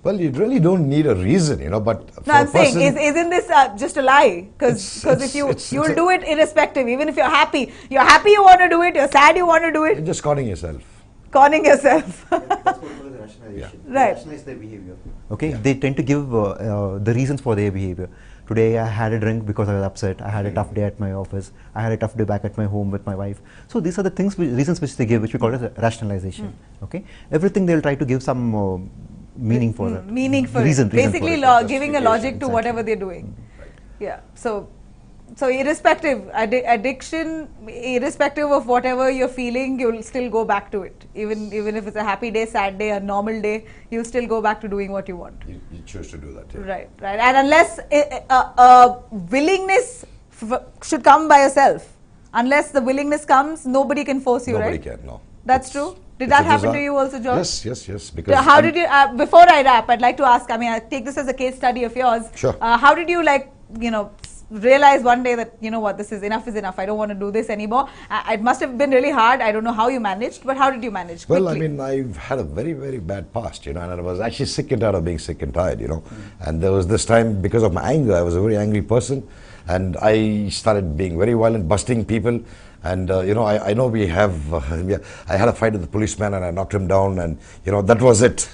Well, you really don't need a reason, you know, but for No, I'm a person, saying, isn't this just a lie? Because if you'll do it irrespective, even if you're happy you want to do it, you're sad you want to do it. you're just conning yourself. Conning yourself. Rationalization. Right. Rationalize their behavior. Okay, they tend to give the reasons for their behavior. Today I had a drink because I was upset. I had a tough day at my office. I had a tough day back at my home with my wife. So these are the things, reasons which they give, which we call as rationalization. Okay, everything they'll try to give some meaning for it. Meaning for reason, it. Basically, giving a logic to whatever they're doing. Yeah. So irrespective, addiction, irrespective of whatever you're feeling, you'll still go back to it. Even if it's a happy day, sad day, a normal day, you'll still go back to doing what you want. You choose to do that. Yeah. Right. And unless a willingness should come by yourself. Unless the willingness comes, nobody can force you, right? Nobody can, no. That's true. Did that happen to you also, George? Yes. Because how did you, before I wrap, I'd like to ask, I mean, I take this as a case study of yours. Sure. How did you, realize one day that, you know what, this is enough, I don't want to do this anymore? It must have been really hard. I don't know how you managed, but how did you manage? Well, quickly? I mean, I've had a very, very bad past, you know, and I was actually sick and tired of being sick and tired, you know. And there was this time, because of my anger, I was a very angry person, and I started being very violent, busting people. And, you know, I know we have, I had a fight with the policeman and I knocked him down, and, you know, that was it.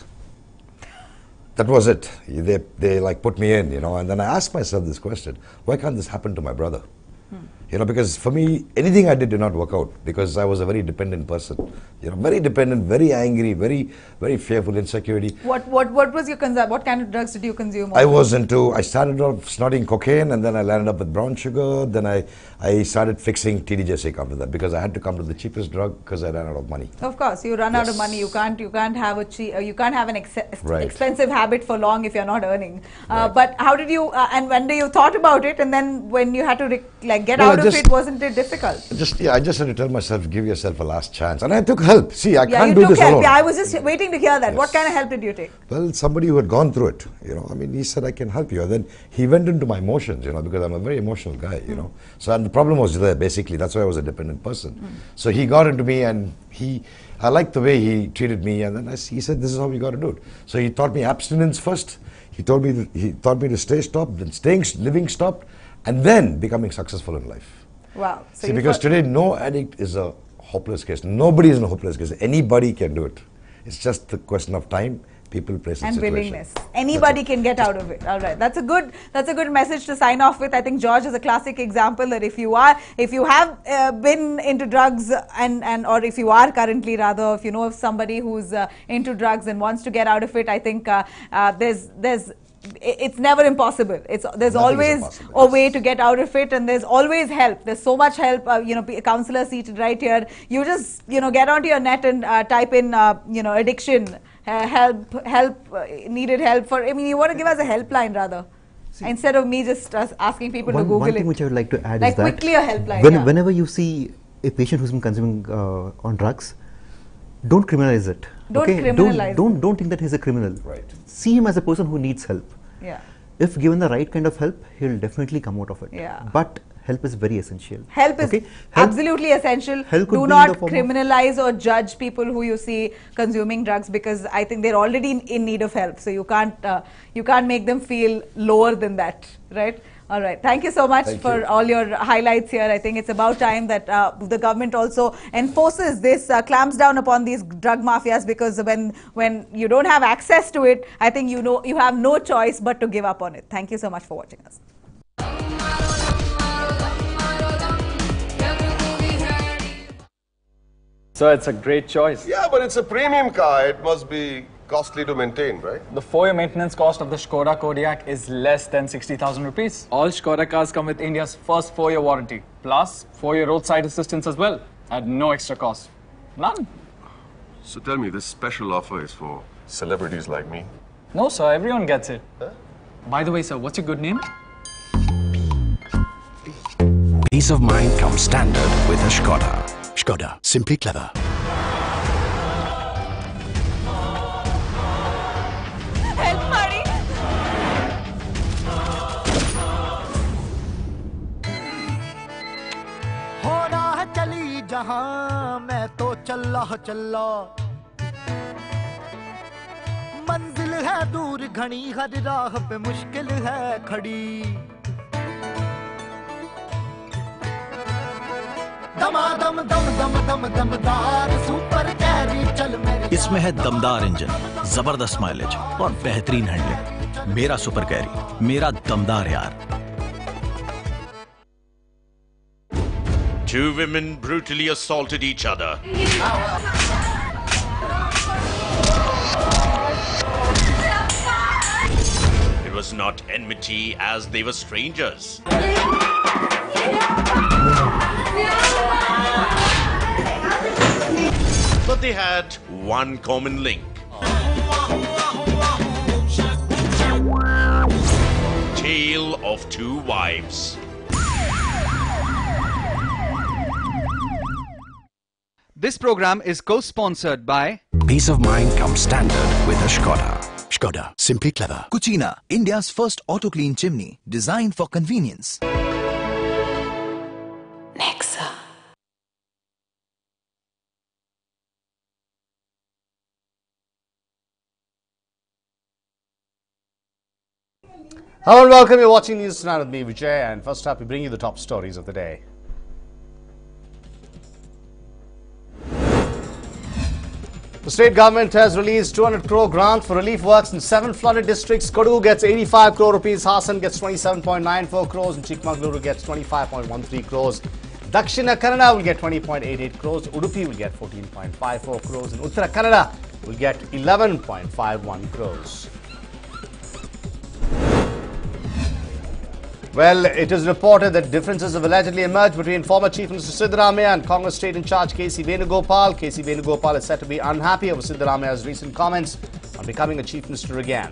That was it. They like put me in, you know, and then I asked myself this question: why can't this happen to my brother? You know, because for me, anything I did not work out, because I was a very dependent person. You know, very dependent, very angry, very, very fearful, insecurity. What was your concern? What kind of drugs did you consume? I started off snorting cocaine, and then I landed up with brown sugar. Then I started fixing TDJ after that, because I had to come to the cheapest drug because I ran out of money. Of course, you run out of money. You can't have an Right. expensive habit for long if you're not earning. But how did you? And when you thought about it, and then when you had to get out of it, wasn't it difficult? I just had to tell myself, give yourself a last chance, and I took help. See, I can't you do took this help. alone. Yeah, I was just waiting to hear that. What kind of help did you take? Well, somebody who had gone through it, you know. I mean, he said, I can help you. And then he went into my emotions, you know, because I'm a very emotional guy, you know. So, and the problem was there, basically. That's why I was a dependent person. So he got into me, and I liked the way he treated me, and then he said, this is how we got to do it. So he taught me abstinence first. He taught me to stay stopped, then living stopped, and then becoming successful in life. Wow. So see, because today no addict is a hopeless case. Nobody is in a hopeless case. Anybody can do it. It's just the question of time, people, place, and situation. Willingness. Anybody can get out of it. All right. That's a good message to sign off with. I think George is a classic example that if you have been into drugs or if you are currently, rather, if you know of somebody who's into drugs and wants to get out of it, I think it's never impossible. There's always a way to get out of it, and there's always help. There's so much help. A counselor seated right here. You just get onto your net and type in addiction needed help for. I mean, you want to give us a helpline rather. Instead of me just asking people to Google one thing it. which I would like to add like is that quickly a helpline. Whenever you see a patient who's been consuming on drugs, don't criminalize it. Don't criminalize. Don't think that he's a criminal. Right. See him as a person who needs help. Yeah. If given the right kind of help, he'll definitely come out of it. Yeah. But help is very essential. Help is absolutely essential. Do not criminalize or judge people who you see consuming drugs, because I think they're already in need of help. So you can't make them feel lower than that, right? All right. Thank you so much for all your highlights here. I think it's about time that the government also enforces this, clamps down upon these drug mafias, because when you don't have access to it, I think you have no choice but to give up on it. Thank you so much for watching us. So it's a great choice. Yeah, but it's a premium car. It must be costly to maintain, right? The 4-year maintenance cost of the Skoda Kodiaq is less than 60,000 rupees. All Skoda cars come with India's first 4-year warranty, plus 4-year roadside assistance as well, at no extra cost. None. So tell me, this special offer is for celebrities like me? No, sir, everyone gets it. Huh? By the way, sir, what's your good name? Peace of mind comes standard with a Skoda. Skoda, simply clever. Help, Mari. होना है चली जहां मैं तो चल्ला चल्ला मंजिल है दूर घनी हर राह पे मुश्किल है खड़ी दमादम दम दम दम दमदार सुपर कैरी चल मेरे इसमें है दमदार इंजन, जबरदस्त माइलेज और बेहतरीन हैंडलिंग। मेरा सुपर कैरी, मेरा दमदार यार। Two women brutally assaulted each other. It was not enmity as they were strangers. But they had one common link. Tale of two wives. This program is co-sponsored by Peace of mind comes standard with a Škoda. Škoda, simply clever. Cucina, India's first auto clean chimney, designed for convenience. Nexa. Hello and welcome. You're watching NEWS9 with me, Vijay, and first up we bring you the top stories of the day. The state government has released 200 crore grant for relief works in 7 flooded districts. Kodagu gets 85 crore rupees, Hassan gets 27.94 crores, and Chikmagaluru gets 25.13 crores. Dakshina Kannada will get 20.88 crores, Udupi will get 14.54 crores, and Uttara Kannada will get 11.51 crores. Well, it is reported that differences have allegedly emerged between former Chief Minister Siddaramaiah and Congress State in Charge KC Venugopal. KC Venugopal is said to be unhappy over Siddaramaiah's recent comments on becoming a Chief Minister again.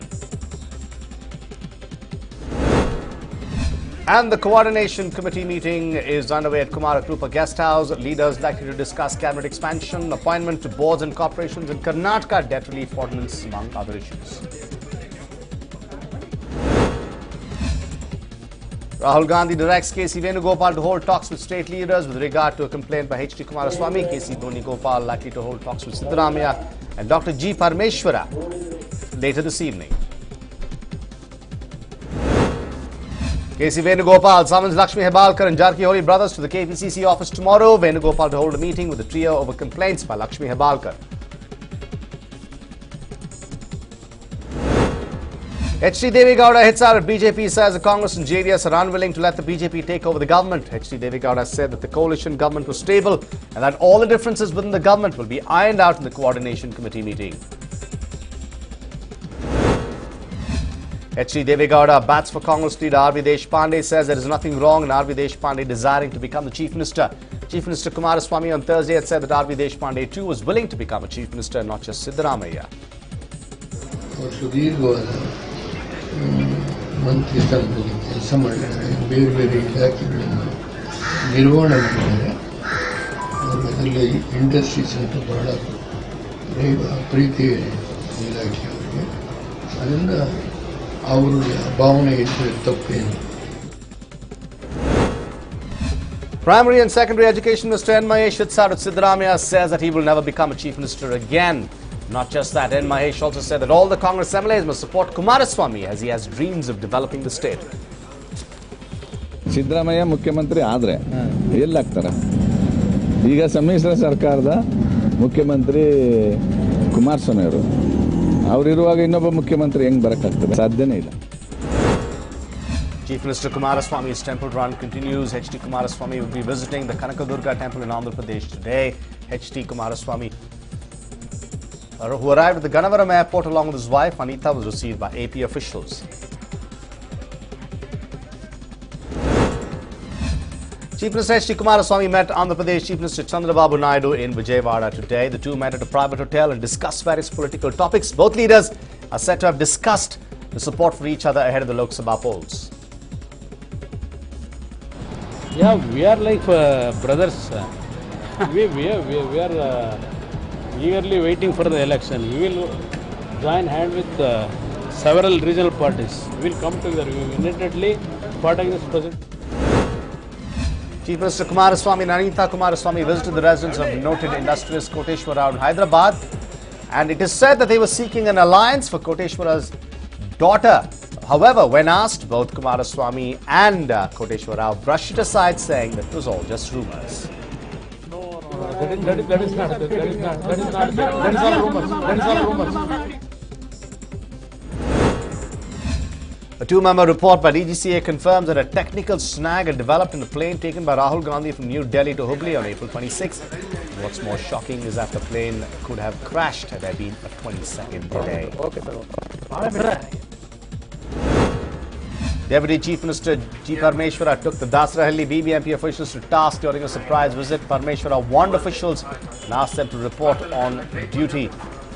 And the Coordination Committee meeting is underway at Kumarakrupa Guest House. Leaders likely to discuss cabinet expansion, appointment to boards and corporations, and Karnataka debt relief ordinance, among other issues. Rahul Gandhi directs KC Venugopal to hold talks with state leaders with regard to a complaint by H.D. Kumaraswamy. KC Venugopal likely to hold talks with Siddaramaiah and Dr. G. Parameshwara later this evening. KC Venugopal summons Lakshmi Hebalkar and Jarkiholi brothers to the KPCC office tomorrow. Venugopal to hold a meeting with the trio over complaints by Lakshmi Hebalkar. H.D. Devegowda hits out at BJP, says the Congress and JDS are unwilling to let the BJP take over the government. H.D. Devegowda said that the coalition government was stable and that all the differences within the government will be ironed out in the Coordination Committee meeting. H.D. Devegowda bats for Congress leader R.V. Deshpande, says there is nothing wrong in R.V. Deshpande desiring to become the Chief Minister. Chief Minister Kumaraswamy on Thursday had said that R.V. Deshpande too was willing to become a Chief Minister, not just Siddaramaiah. ಮಂತ್ರಿತನದಲ್ಲಿ ಕೆಲಸ ಮಾಡಿದ್ದಾರೆ, ಬೇರೆ ಬೇರೆ ಇಲಾಖೆಗಳನ್ನು ನಿರ್ವಹಣೆ ಮಾಡಿದ್ದಾರೆ. ಅದರಲ್ಲಿ industries ಅಂತ ಬಹಳ ಪ್ರೀತಿ ಇಲಾಖೆಯವರಿಗೆ, ಅದರಿಂದ ಅವರಿಗೆ ಭಾವನೆ ಇದ್ದರೆ ತಪ್ಪೇನು. Primary and secondary education Mr. N. Mahesh Siddaramaiah says that he will never become a Chief Minister again. Not just that, N. Mahesh also said that all the Congress MLAs must support Kumaraswamy as he has dreams of developing the state. Siddaramaiah ಮುಖ್ಯಮಂತ್ರಿ ಆದರೆ ಎಲ್ಲಾಗ್ತಾರೆ? ಈಗ ಸಮ್ಮಿಶ್ರ ಸರ್ಕಾರದ ಮುಖ್ಯಮಂತ್ರಿ ಕುಮಾರಸ್ವಾಮಿ ಅವರು, ಅವರಿರುವಾಗ ಇನ್ನೊಬ್ಬ ಮುಖ್ಯಮಂತ್ರಿ ಹೆಂಗೆ ಬರಕ್ಕಾಗ್ತದೆ? ಸಾಧ್ಯನೇ ಇಲ್ಲ. Chief Minister Kumaraswamy's temple run continues. H.D. Kumaraswamy will be visiting the Kanakadurga temple in Andhra Pradesh today. H.D. Kumaraswamy, who arrived at the Gannavaram airport along with his wife Anita, was received by AP officials. Chief Minister H.D. Kumaraswamy met Andhra Pradesh Chief Minister Chandrababu Naidu in Vijayawada today. The two met at a private hotel and discussed various political topics. Both leaders are said to have discussed the support for each other ahead of the Lok Sabha polls. Yeah, we are like brothers. we are eagerly waiting for the election. We will join hand with several regional parties. We will come together. We will unitedly fight against President. Chief Minister Kumaraswamy and Anita Kumaraswamy visited the residence of noted industrialist Koteshwara in Hyderabad, and it is said that they were seeking an alliance for Koteshwara's daughter. However, when asked, both Kumaraswamy and Koteshwara brushed it aside, saying that it was all just rumors. That is all rumors. A two-member report by DGCA confirms that a technical snag had developed in the plane taken by Rahul Gandhi from New Delhi to Hubli on April 26. What's more shocking is that the plane could have crashed had there been a 20-second delay. Deputy Chief Minister G. Parmeshwara took the Dasarahalli BBMP officials to task during a surprise visit. Parmeshwara warned officials and asked them to report on duty.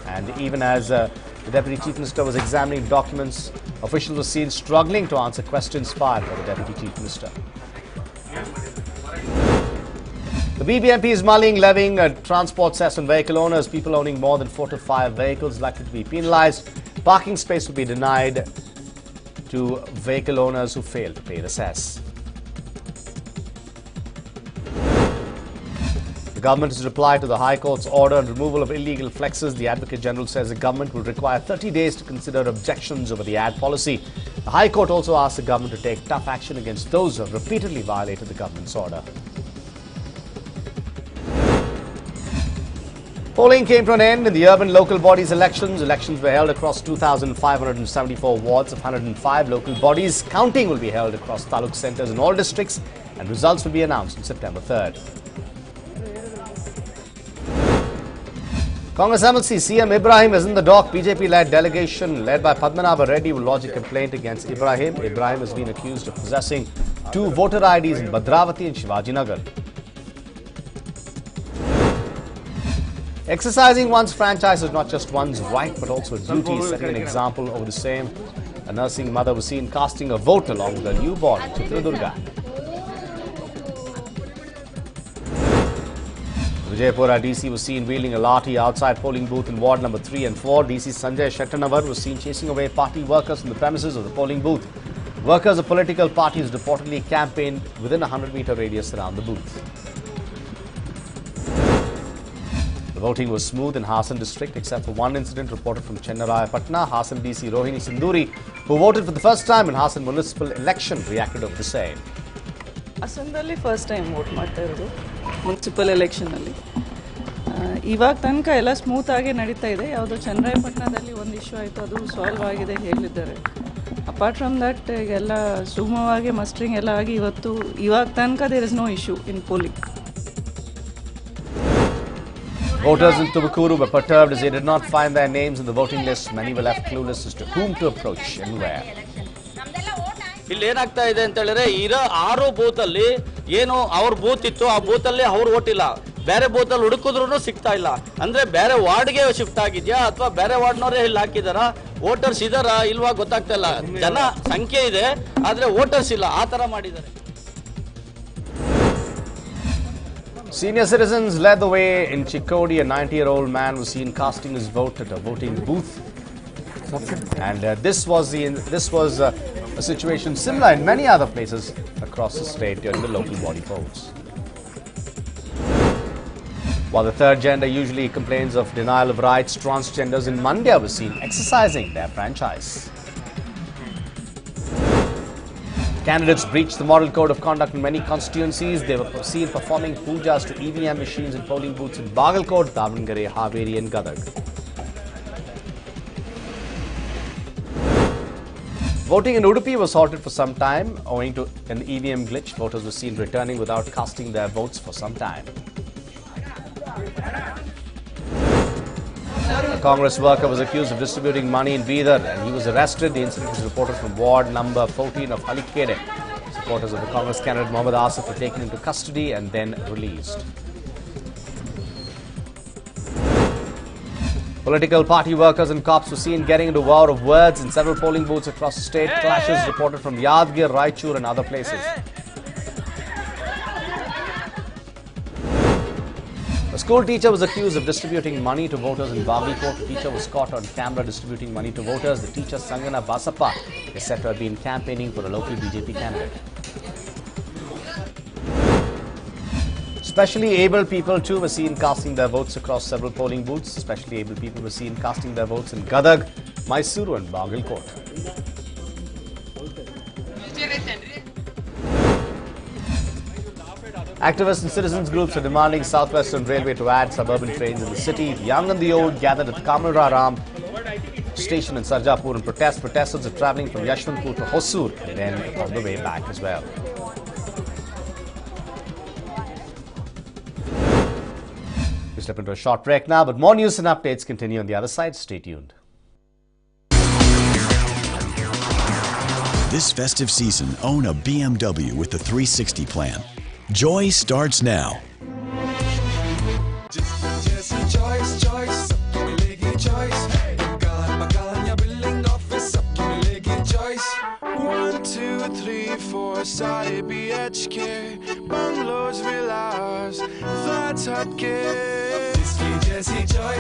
And even as the Deputy Chief Minister was examining documents, officials were seen struggling to answer questions fired by the Deputy Chief Minister. The BBMP is mulling levying a transport cess on vehicle owners. People owning more than 4 to 5 vehicles likely to be penalised. Parking space will be denied to vehicle owners who fail to pay the cess. The government has replied to the High Court's order on removal of illegal flexes. The Advocate General says the government will require 30 days to consider objections over the ad policy. The High Court also asked the government to take tough action against those who have repeatedly violated the government's order. Polling came to an end in the urban local bodies elections. Elections were held across 2,574 wards of 105 local bodies. Counting will be held across taluk centres in all districts, and results will be announced on September 3rd. Congress MLC CM Ibrahim is in the dock. BJP-led delegation led by Padmanabha Reddy will lodge a complaint against Ibrahim. Ibrahim has been accused of possessing 2 voter IDs in Bhadravati and Shivajinagar. Exercising one's franchise is not just one's right but also a duty, setting an example over the same. A nursing mother was seen casting a vote along with her newborn in Chitradurga. Vijaypura DC was seen wielding a lathi outside polling booth in ward number 3 and 4. DC Sanjay Shettanawar was seen chasing away party workers from the premises of the polling booth. Workers of political parties reportedly campaigned within a 100-meter radius around the booth. The voting was smooth in Hassan district except for one incident reported from Chennarayapatna. Hassan DC Rohini Sinduri, who voted for the first time in Hassan municipal election, reacted over the same. Hassanalli first time vote ಮಾಡ್ತಾ ಇರೋದು municipal election ಅಲ್ಲಿ ಇವಾಗ ತನಕ ಎಲ್ಲ smooth ಆಗಿ ನಡೀತಾ ಇದೆ ಯಾವುದೋ ಚನ್ನರಾಯಪಟ್ಟಣದಲ್ಲಿ ಒಂದು ಇಶ್ಯೂ ಆಯಿತು ಅದು ಸಾಲ್ವ್ ಆಗಿದೆ ಹೇಳಿದ್ದಾರೆ ಅಪಾರ್ಟ್ ಫ್ರಮ್ ದಟ್ ಎಲ್ಲ ಸುಗಮವಾಗಿ ಮಸ್ಟರಿಂಗ್ ಎಲ್ಲ ಆಗಿ ಇವಾಗ ತನಕ there is no issue in polling Voters in Tuvakuru were perturbed as they did not find their names in the voting list. Many were left clueless as to whom to approach and where. ಇಲ್ಲಿ ಏನಾಗ್ತಾ ಇದೆ ಅಂತ ಹೇಳಿದ್ರೆ ಇರೋ 6 booth ಅಲ್ಲಿ ಏನು ಅವ್ರ booth ಇತ್ತು ಆ ಬೂತ್ ಅಲ್ಲಿ ಅವ್ರು ವೋಟ್ ಇಲ್ಲ ಬೇರೆ ಬೂತ್ ಅಲ್ಲಿ ಹುಡುಕಿದ್ರು ಸಿಗ್ತಾ ಇಲ್ಲ ಅಂದ್ರೆ ಬೇರೆ ವಾರ್ಡ್ಗೆ ಶಿಫ್ಟ್ ಆಗಿದ್ಯಾ ಅಥವಾ ಬೇರೆ ವಾರ್ಡ್ನವರೇ ಇಲ್ಲಿ ಹಾಕಿದಾರ ವೋಟರ್ಸ್ ಇದಾರ ಇಲ್ವಾ ಗೊತ್ತಾಗ್ತಾ ಇಲ್ಲ ಜನ ಸಂಖ್ಯೆ ಇದೆ ಆದ್ರೆ ವೋಟರ್ಸ್ ಇಲ್ಲ ಆ ತರ ಮಾಡಿದ್ದಾರೆ. Senior citizens led the way in Chikkodi. A 90-year-old man was seen casting his vote at a voting booth, and this was a situation similar in many other places across the state during the local body polls. While the third gender usually complains of denial of rights, transgenders in Mandya were seen exercising their franchise. Candidates breached the model code of conduct in many constituencies. They were seen performing pujas to EVM machines in polling booths in Bagalkot, Davangere, Haveri and Gadag. Voting in Udupi was halted for some time. Owing to an EVM glitch, voters were seen returning without casting their votes for some time. A Congress worker was accused of distributing money in Bidar and he was arrested. The incident was reported from ward number 14 of Halikere. Supporters of the Congress candidate Mohammad Asif were taken into custody and then released. Political party workers and cops were seen getting into a war of words in several polling booths across the state. Clashes reported from Yadgir, Raichur and other places. A school teacher was accused of distributing money to voters in Bagalkot. The teacher was caught on camera distributing money to voters. The teacher, Sangana Basappa, is said to have been campaigning for a local BJP candidate. Specially abled people too were seen casting their votes across several polling booths. Specially abled people were seen casting their votes in Gadag, Mysuru and Bagalkot. Activists and citizens groups are demanding Southwestern Railway to add suburban trains in the city. The young and the old gathered at Kamalraram station in Sarjapur in protest. Protesters are travelling from Yashwantpur to Hosur and then on the way back as well. We step into a short break now, but more news and updates continue on the other side. Stay tuned. This festive season, own a BMW with the 360 plan. Joy starts now. सारे BHK bungalows विलास flats हटके जिसकी जैसी choice